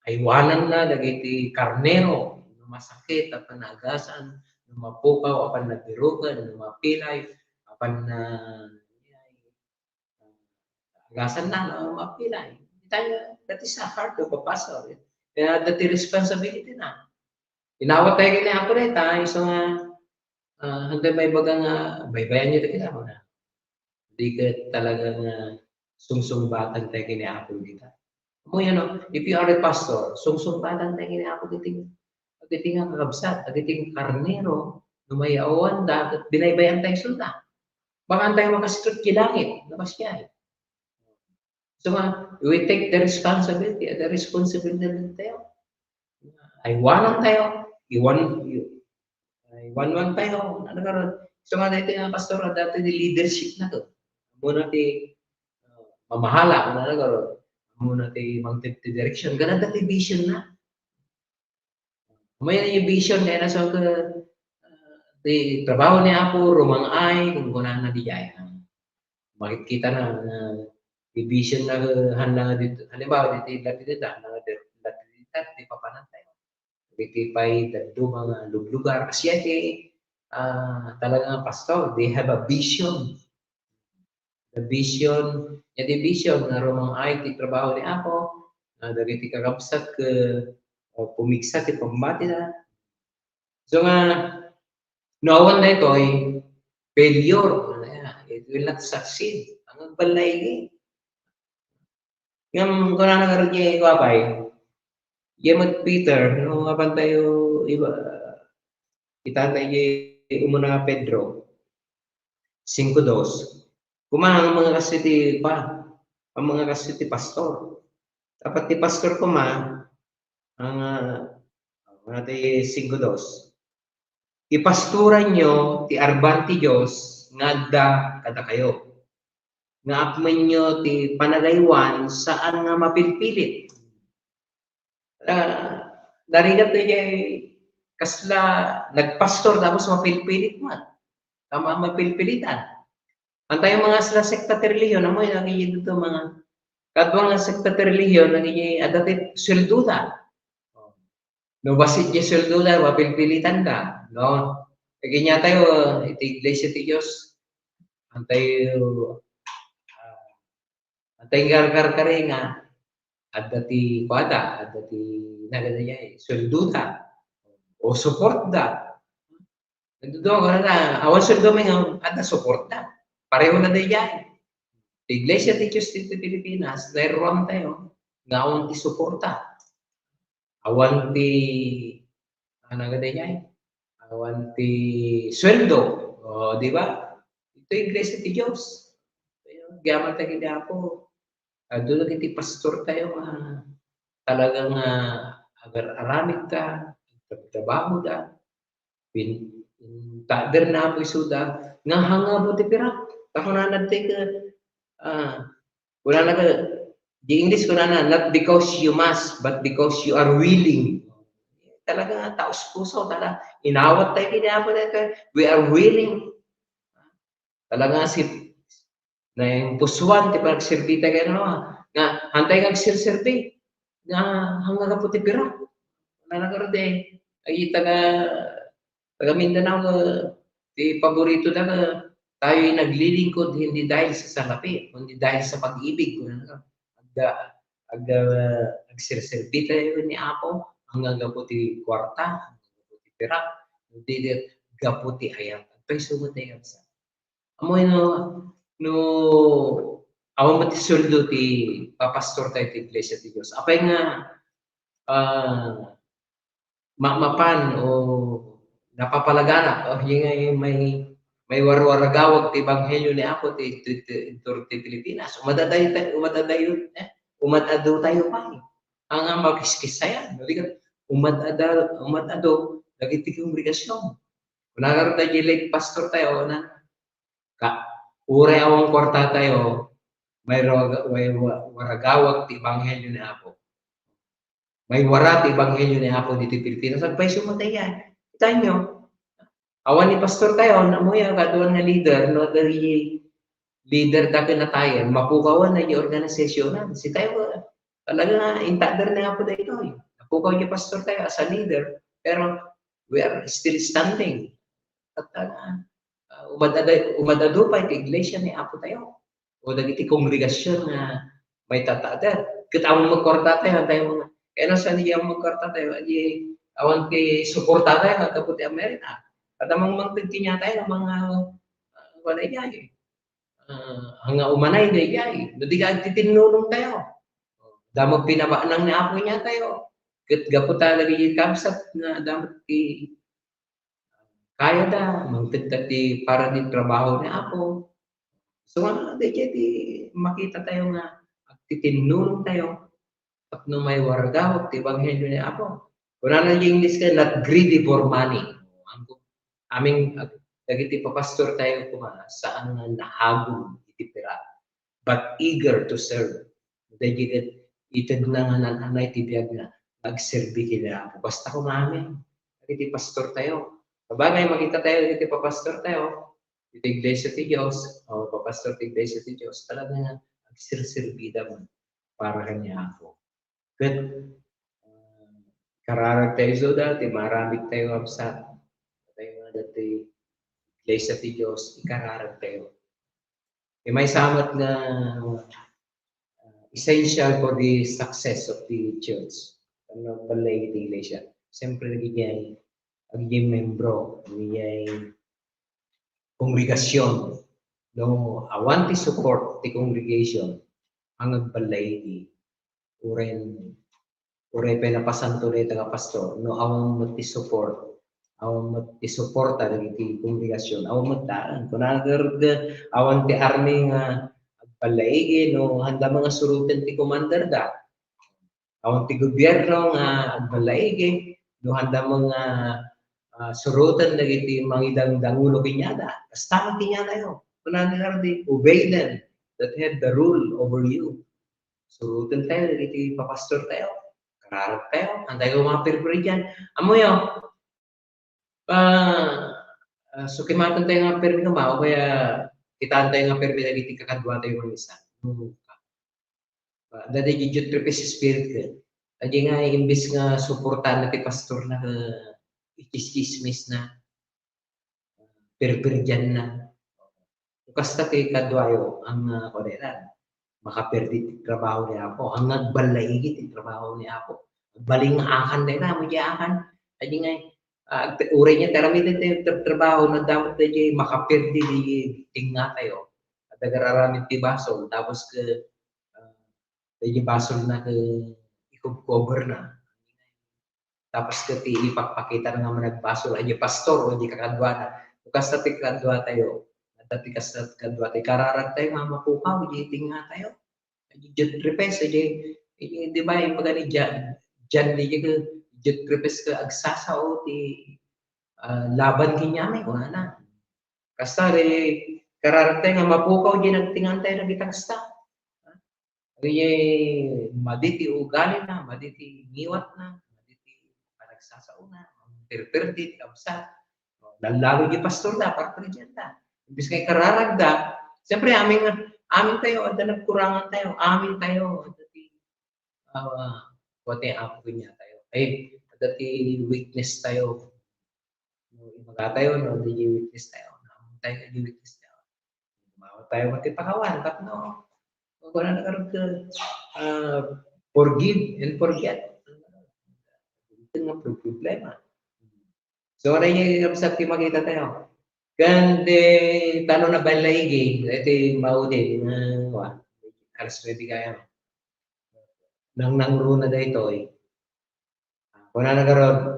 aywanan na dagiti karnero masakit apan nagasan mapukaw apan nagdirugan mapilay apan na agasan na mapilay. That is a heart of a pastor. Kaya that is responsibility na. Inawat tayo kanya ako rin tayo so nga hanggang may bagang baybayan nyo na kita mo na. Hindi ka talagang sungsungbatan tayo kanya ako dito. Mo yan if you are a pastor, sungsungbatan tayo kanya ako dito. Agiting ang kakabsat, agiting karnero, numayawan dagat, binaybayan tayo sulta. Baka tayo makasitot kilangit, labas yan. So we take the responsibility tayo. Aywanan tayo, iwan tayo. So dito nga pastor, dati di leadership na to. Muna ti mamahala, muna ti mang direction. Ganun dati vision na. May yung vision kaya nasa trabaho niya ako, rumangay, kung kunan na di jaya. Makikita na vision na handa dito. Halimbawa, dito di papanan tayo. Dito pa'y daddo mga lugar. Kasi talagang pastor, they have a vision. The vision, yung vision na rumangay, ti trabaho ni ako, dagiti kakabsat pumiksa ti pambati na. So noon na ito ay failure. It will not succeed. Ang balay yung kung na nagaroon ko apay, yung Peter, no, kapan tayo, iba, kita tayo umuna Pedro, 5:2. Kumahang mga kasiti pa, ang mga kasiti pastor. Dapat ti pastor kuma, ang natin 5:2. Ipasturan nyo, ti arban ti Diyos, ngagda kada kayo. Nga apman nyo ti panagaywan saan nga mapilpilit. Narigat na kasla nagpastor tapos mapilpilit mo. Tama mapilpilitan. Antay mga sila sekta ti relihiyon, amoy nagiging dito mga kadwang nga sekta ti relihiyon, nagiging adati swelduda. No basit niya swelduda, mapilpilitan ka. No? Kaya niya tayo, iti iglesia ti Diyos, antay gargar ka rin nga, at dati kwada, at dati naganda niya, swelduda, o support da. Nagdudo ko na, awan sweldo may nga, at na support da. Pareho na din yan. Iglesia ti Diyos dito Pilipinas, layroon tayo, nga awan ti supporta. Awan ti, naganda niya, awan ti sweldo. O, di ba? Ito iglesia ti Diyos. Gaman tayo kaya po. Doon lang iti pastor tayo talagang agar-aramid ka, trabaho ka, tader na po isuda, nga hanga mo ti pirak. Tako na nagtake, wala na ka, di English ko na not because you must, but because you are willing. Talaga, taos puso, talaga, inawat tayo kaya po tayo, we are willing. Talaga, na yung pusuan, ti pagsirbita kayo na nga, hantay kang sirserbi, nga hanggang ka puti pira. Nalagaro de, ay taga, Taga Mindanao di paborito na tayo'y naglilingkod hindi dahil sa salapi, kundi dahil sa pag-ibig. Agserserbi tayo ni Apo, hanggang gaputi kwarta, hanggang gaputi pera, hindi gaputi ayam. Paiso mo tayo sa. Amoy no awan mo ti suldo ti papastor tayo ti Iglesia ti Diyos. Apay nga mapan o napapalagana o yung may warwaragawag ti Ebanghelyo ni Apo ti Pilipinas. Umadado tayo pa. Ang magkiskisayan. Umadado dagiti kongregasyon. Kunagaroon tayo late pastor tayo na uray awang kwarta tayo may waragawag ti Ebanghelyo ni Apo. May warat Ebanghelyo ni Apo dito Pilipinas. Ang paiso mo tayo yan. Kita nyo. Awan ni pastor tayo, namuya kaduan nga leader, no, dari leader dati na tayo, mapukawan na yung organisasyon. Si tayo, talaga, intader na Apo dito. Napukaw yung pastor tayo as a leader, pero we are still standing. At umadado pa yung iglesia ni Apo tayo. O dagiti kongregasyon na may tatader. Kita mo magkorta tayo mga, kaya nasa niya magkorta tayo, awan kay suporta tayo, kaputi Amerika. At amang magtinti niya tayo, mga wala yay. Hanga umanay na yay. Hindi ka titinulong tayo. Damag pinabaanang na Apo niya tayo. Gaputa na rin kamsat na damag kaya da, magtagtati para din trabaho ni Apo. So, di makita tayo nga, titinulong tayo. At no may waragawag, ti Ebanghelyo ni Apo. Kung ano yung English ka, not greedy for money. Aming, dagiti papastor tayo saan nga nahagong iti pera. But eager to serve. Dagiti itad na nga nananay ti biyag na nagserbi kina Apo. Basta kung amin, dagiti pastor tayo. Sabagay, makita tayo dagiti papastor tayo. Iti Iglesia ti Diyos, o papastor ti Iglesia ti Diyos, talaga nga nagserserbida mo para kanya Apo. Good. Kararag tayo so dati, maraming tayo absa. Tayo nga dati, Iglesia ti Diyos, ikararag tayo. May samat na essential for the success of the church. Ano balay ti Iglesia? Siyempre nagiging membro, nagiging kongregasyon. No, awan ti support ti congregation ang agbalay ti uray pinapasanto ni taga pastor. No, awan mo ti support. Awan mo ti suporta dagiti kongregasyon. Awan mo taan. Kunagar awan ti army nga agbalay no handa mga surutan ti commander da. Awan ti gobyerno nga agbalay no handa mga surutan dagiti mangidang dangulo kinyada. Basta kinyada yo. Kunagar di obey them that had the rule over you. Surutan tayo dagiti papastor tayo. Kararap tayo. Anday ko mga perperi dyan. Amo yo. So kimatan tayo nga permi o kaya kitaan tayo nga permi dagiti kakadwa tayo ng isa. Dada jujut prepare sa spirit ka. Adi nga imbis nga suportan na ti pastor na ikis-kismis na perperi dyan na. Kasta ti kadwayo ang koderan. Makaperdi ti trabaho ni Apo. Ang nagbalay ti trabaho ni Apo. Baling akan na mo akan. Adi nga uray niya taramid ti trabaho na dapat ti makaperdi di tinga tayo. At agararamid ti basol tapos ke di basol na ke i-cover na. Tapos ke ti ipakpakita nga managbasol ay pastor o di kakadwa na. Kasta ti kakadwa tayo. Dati kasat kadwa tayo kararag tayo nga mapukaw di tinga tayo. Jet repes di ba yung pagani dyan di jet repes ka agsasao ti laban kinyami kung ana. Kasta kararag tayo nga mapukaw di nagtingan tayo nagita kasta. Kaya maditi ugali na, maditi niwat na, maditi panagsasao na, perperdi, kabsa. Lalo di pastor na, parang ta. Ibig kay kararag da, siyempre amin tayo, ada nagkurangan tayo, amin tayo, dati pati apo niya tayo. Ay, dati weakness tayo. Imaga tayo, no, di witness tayo. Namun tayo di witness tayo. Mawat tayo matipakawan. Tapno, kung na nakaroon ka, forgive and forget. Ito nga problema. So, ano yung sa makita tayo? Kandi, talo na balaigi, ito maudi, alas 9 kaya. Nang nangruna da ito, kung na nagkaroon,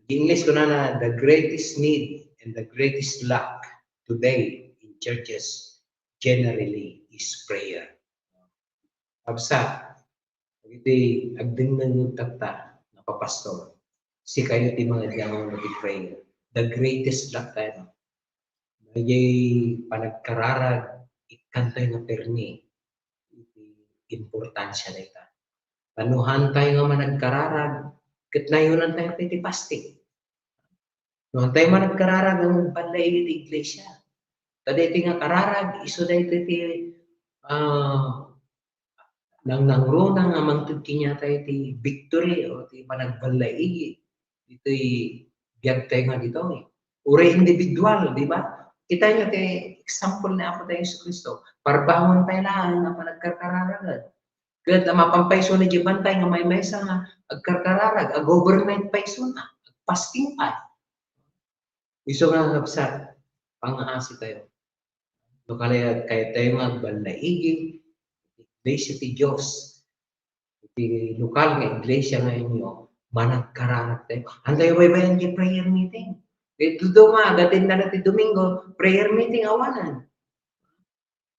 English ko na, the greatest need and the greatest lack today in churches generally is prayer. Absa, ito agding ng tata, napapastor, si kayo ti mga diyaw nag-prayer. The greatest lack tayo. Nagyay panagkararag, ikantoy nga perni, importansya na ita. Panuhan tayo nga managkararag, katnayunan tayo pwede pasting. Noon tayo managkararag ang balay ng iglesia. Tadi iti nga kararag, iso da iti nang nangruna nga mangtud kinya tayo iti victory o iti managbalay iti biyag tayo nga dito. Uri individual, di ba? Kita nyo iti example na ako tayo sa Kristo. Parbangon tayo lang nga managkarkararagad. Kaya mapampaiso na di bantay nga may mesa nga agkarkararag, ag-overnight paiso na, fasting pa. Iso nga sa pang-aasi tayo. No kaya tayo magbalaigi, iglesia ti Diyos, iti lokal nga iglesia nga inyo, managkararag tayo. Antayo ba yung prayer meeting? Ito daw nga, datin na natin Domingo, prayer meeting awanan.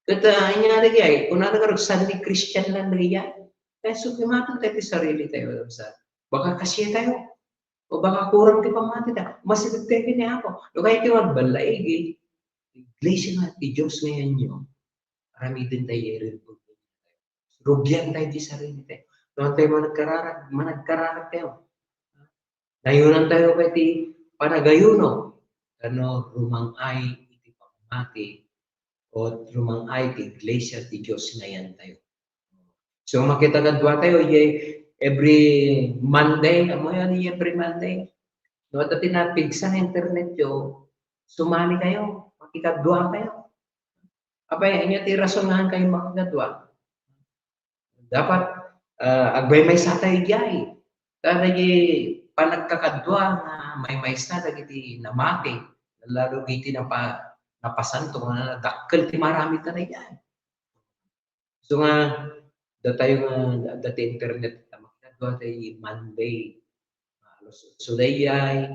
Kata niya lagi ay, kung nagkaroon Sunday Christian lang lagi yan, kaya sukimatang tayo sarili tayo. Baka kasi tayo, o baka kurang di pamati tayo, masigag tayo niya ako. No kaya tayo magbalaig, iglesia nga, ti Diyos ngayon nyo, marami din tayo i-report. Rugyan tayo di sarili tayo. Noon tayo managkararag tayo. Nayunan tayo kaya ti panagayuno. Ano, rumangay, iti pamati, o rumangay, ti iglesia, ti Diyos ngayon tayo. So makita kadwa tayo, every Monday, amo yan, every Monday. No, at tinapig sa internet yo, sumali kayo, makikadwa kayo. Apay, inya ti rasonahan kayo makikadwa. Dapat, agbay may satay jay. Tadagi, panagkakadwa nga may satay iti namati, lalo iti napasanto nga dakkel ti marami tanay jay. So nga, tayo nga, dati internet, makikadwa tayo Monday. So dayay,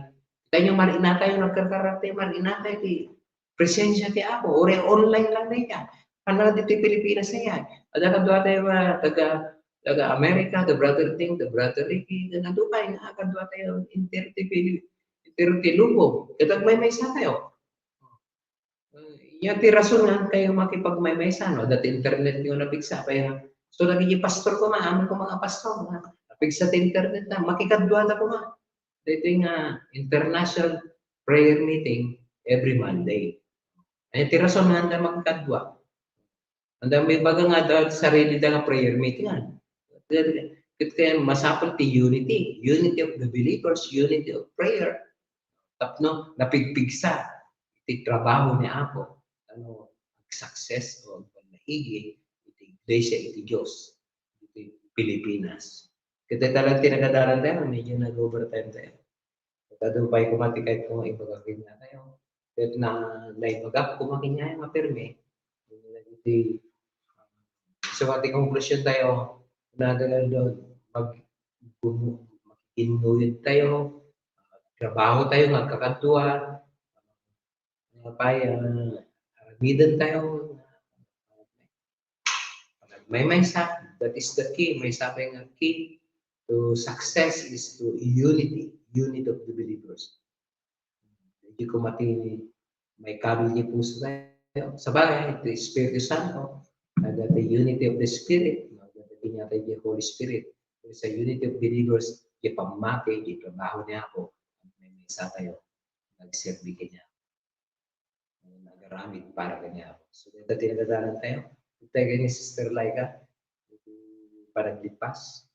tayo marina tayo nagkakarate, marina tayo ti presensya ti ako, ore online lang na yan. Ano dito Pilipinas na yan. Ada kadwa tayo taga Amerika, the brother Ting, the brother Ricky, nadupay nga kadwa tayo interti lubo. Katag may sa tayo. Yan ti rason nga kayo makipagmaymaysa, no? Dati internet nyo nabigsa, kaya so naging pastor ko amin ko mga pastor, nabigsa ti internet na, makikadwa na ko nga. Dito nga international prayer meeting every Monday. Ay ti rason nga na makikadwa. Ang may baga nga daw sarili nga prayer meeting. Kaya masapol ti unity of the believers, unity of prayer. Tapno, napigpigsa, iti trabaho ni Apo, success o pagmahigi, iti iglesia, iti Diyos, iti Pilipinas. Kita talagang tinagadaran tayo, medyo nag-overtime tayo. Tadupay kumati kahit kung ibagagin na tayo. Kahit na naibagap, kumakin niya yung mapirme. So, ating conclusion tayo, na doon, mag-inuyod tayo, trabaho tayo, magkakatuwa, aramidan tayo, may sa, that is the key, may sabi nga key to success is to unity of the believers. Hindi ko may kabil puso tayo. Sa bagay, the Espiritu Santo, the unity of the Spirit, dadating natin yung Holy Spirit. Sa unity of believers, yung pamati, yung trabaho niya ako, may isa tayo, nag-serve niya. Nagaramid para kanya ako. So, dadating na tayo. Tayo ni Sister Laika, para lipas.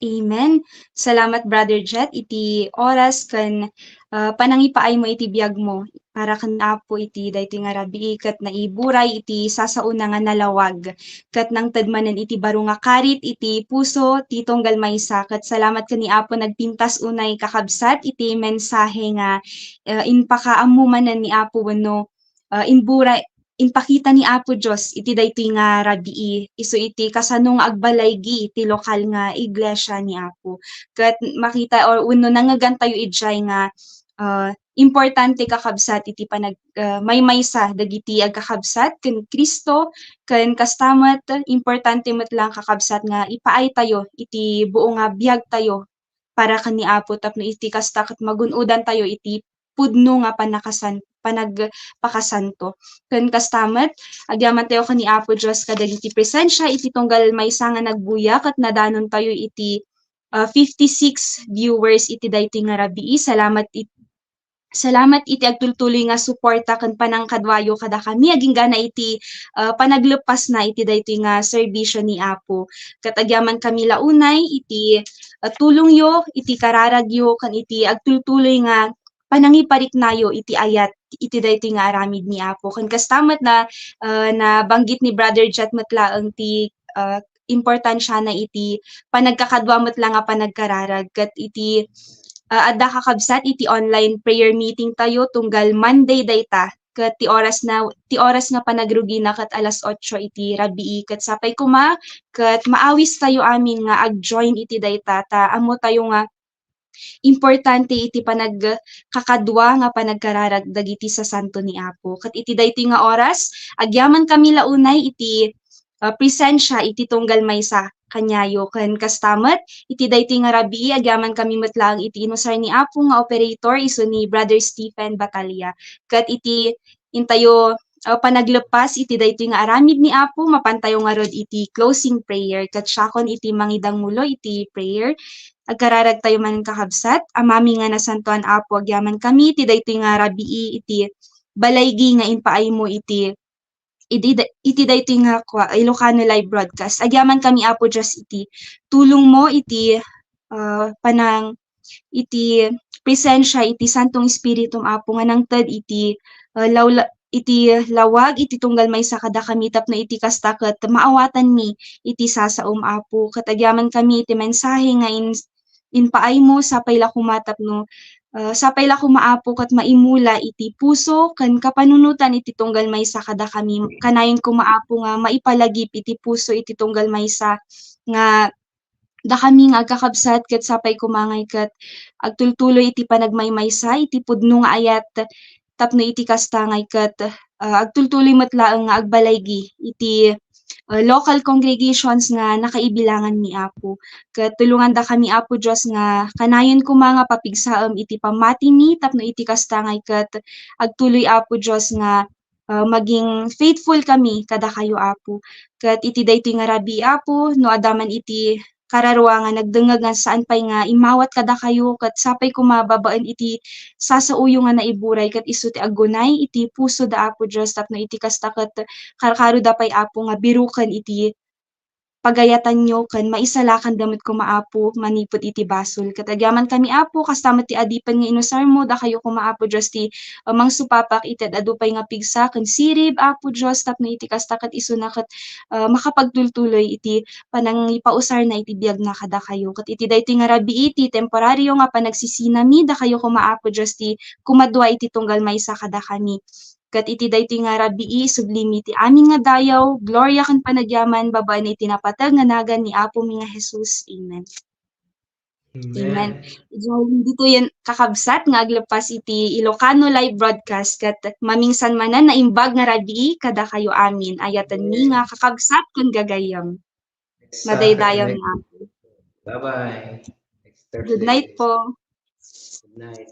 Amen. Salamat Brother Jet iti oras kan panangipaay mo iti biyag mo para kan apo iti daytoy nga rabii ket naiburay iti sasauna nga nalawag ket nang tedmanen iti baro nga karit iti puso ti tunggal maysa ket salamat ken ni apo nagpintas unay kakabsat iti mensahe nga inpakaammumanen ni apo wenno inburay inpakita ni Apo Dios iti daytoy nga rabii isu iti kasano nga agbalaygi iti lokal nga iglesia ni Apo ket makita or wenno nangagantayo idjay nga importante kakabsat iti maymaysa dagiti agkakabsat ken Kristo ken kastamet importante met lang kakabsat nga ipaay tayo iti buo nga biag tayo para ken ni Apo tapno iti kasta ket magun-udan tayo iti pudno nga panagpakasanto ken kastamet agyaman tayo ken ni Apo Dios kadagiti presensya iti tunggal maysa nga nagbuyak at nadanon tayo iti 56 viewers iti daytoy nga rabii. Salamat iti agtultuloy nga suporta ken panangkadwayo kada kami aging gana iti panaglepas na iti daytoy nga serbisyo ni Apo. Ket agyaman kami launay iti tulongyo, iti kararagyo ken iti agtultuloy nga panangipariknayo iti ayat iti daytoy nga aramid ni Apo. Ken kastamet na nabanggit ni Brother Jet metlaeng ti importansya na iti panagkakadwa metlang nga panagkararag ket iti adda kakabsat iti online prayer meeting tayo tunggal Monday dayta ket ti oras nga panagrugina ket alas 8 iti rabii ket sapay kuma ket maawis tayo amin nga ag-join iti dayta ta ammo tayo nga importante iti panagkakadwa nga panagkararag dagiti sa santo ni Apo ket iti daytoy nga oras agyaman kami launay iti presensya iti tunggal maysa kanyayo ken kastamet iti daytoy nga rabii agyaman kami metlaeng iti inusar ni Apo nga operator isu ni Brother Stephen Batalia ket iti intayo panaglepas iti daytoy nga aramid ni Apo mapantayo nga rod iti closing prayer ket siakon iti mangidangmulo iti prayer agkararag tayo man kakabsat amami nga nasantuan Apo agyaman kami iti daytoy nga rabii iti balaygi nga inpaay mo iti daytoy nga Ilocano live broadcast agyaman kami Apo Dios iti tulong mo iti iti presensya iti Santong Espiritu Apo nga nangted iti lawag iti tunggal maysa kada kami tapno iti kasta ket maawatan mi iti sasaom Apo ket agyaman kami iti mensahe nga inpaay mo sapay la kumatapno sapay la kumaapo ket maimula iti puso ken kapanunutan iti tunggal maysa kada kami kanayon kumaapo nga maipalagip iti puso iti tunggal maysa nga da kami nga agkakabsat ket sapay kumangay ket agtultuloy iti panagmaymaysa iti pudno nga ayat tapno iti kastangay ket agtultuloy met laeng nga agbalaygi iti local congregations nga nakaibilangan ni Apo. Ket tulungan da kami Apo Dios nga kanayon kumanga papigsaem iti pamati mi tapno iti kastangay ket agtuloy Apo Dios nga maging faithful kami kada kayo Apo. Ket iti daytoy nga rabii Apo no adaman iti kararwa nga nagdengeg nga saan pay nga imawat kada kayo ket sapay kumababaan iti sasauyo nga naiburay ket isu ti aggunay iti puso da Apo Dios tapno iti kasta ket karkaro da pay Apo nga biruken iti pagayatan nyo ken maisalakan damit ko maapo manipod iti basol ket agyaman kami Apo kastamet ti adipen nga inusar mo da kayo kumaapo Dios ti mangsupapak ited adupay nga pigsa ken sirib Apo Dios tapno iti kasta ket isu na ket makapagtultuloy iti panangipausar na iti biag na kada kayo ket iti daytoy nga rabii iti temporaryo nga panagsisinami da kayo kumaapo Dios ti kumadwa iti tunggal maysa kada kami ket iti daytoy nga rabii sublimi ti amin nga dayaw gloria ken panagyaman babaen iti napateg nga nagan ni Apo mi nga Jesus. Amen. Amen. Dito yan kakabsat nga aglepas iti Ilocano live broadcast ket mamingsan manan na imbag nga rabii kada kayo amin ayatan mi nga kakabsat ken gagayam. Madaydayaw ni Apo. Bye-bye. Next Thursday. Good night po. Good night.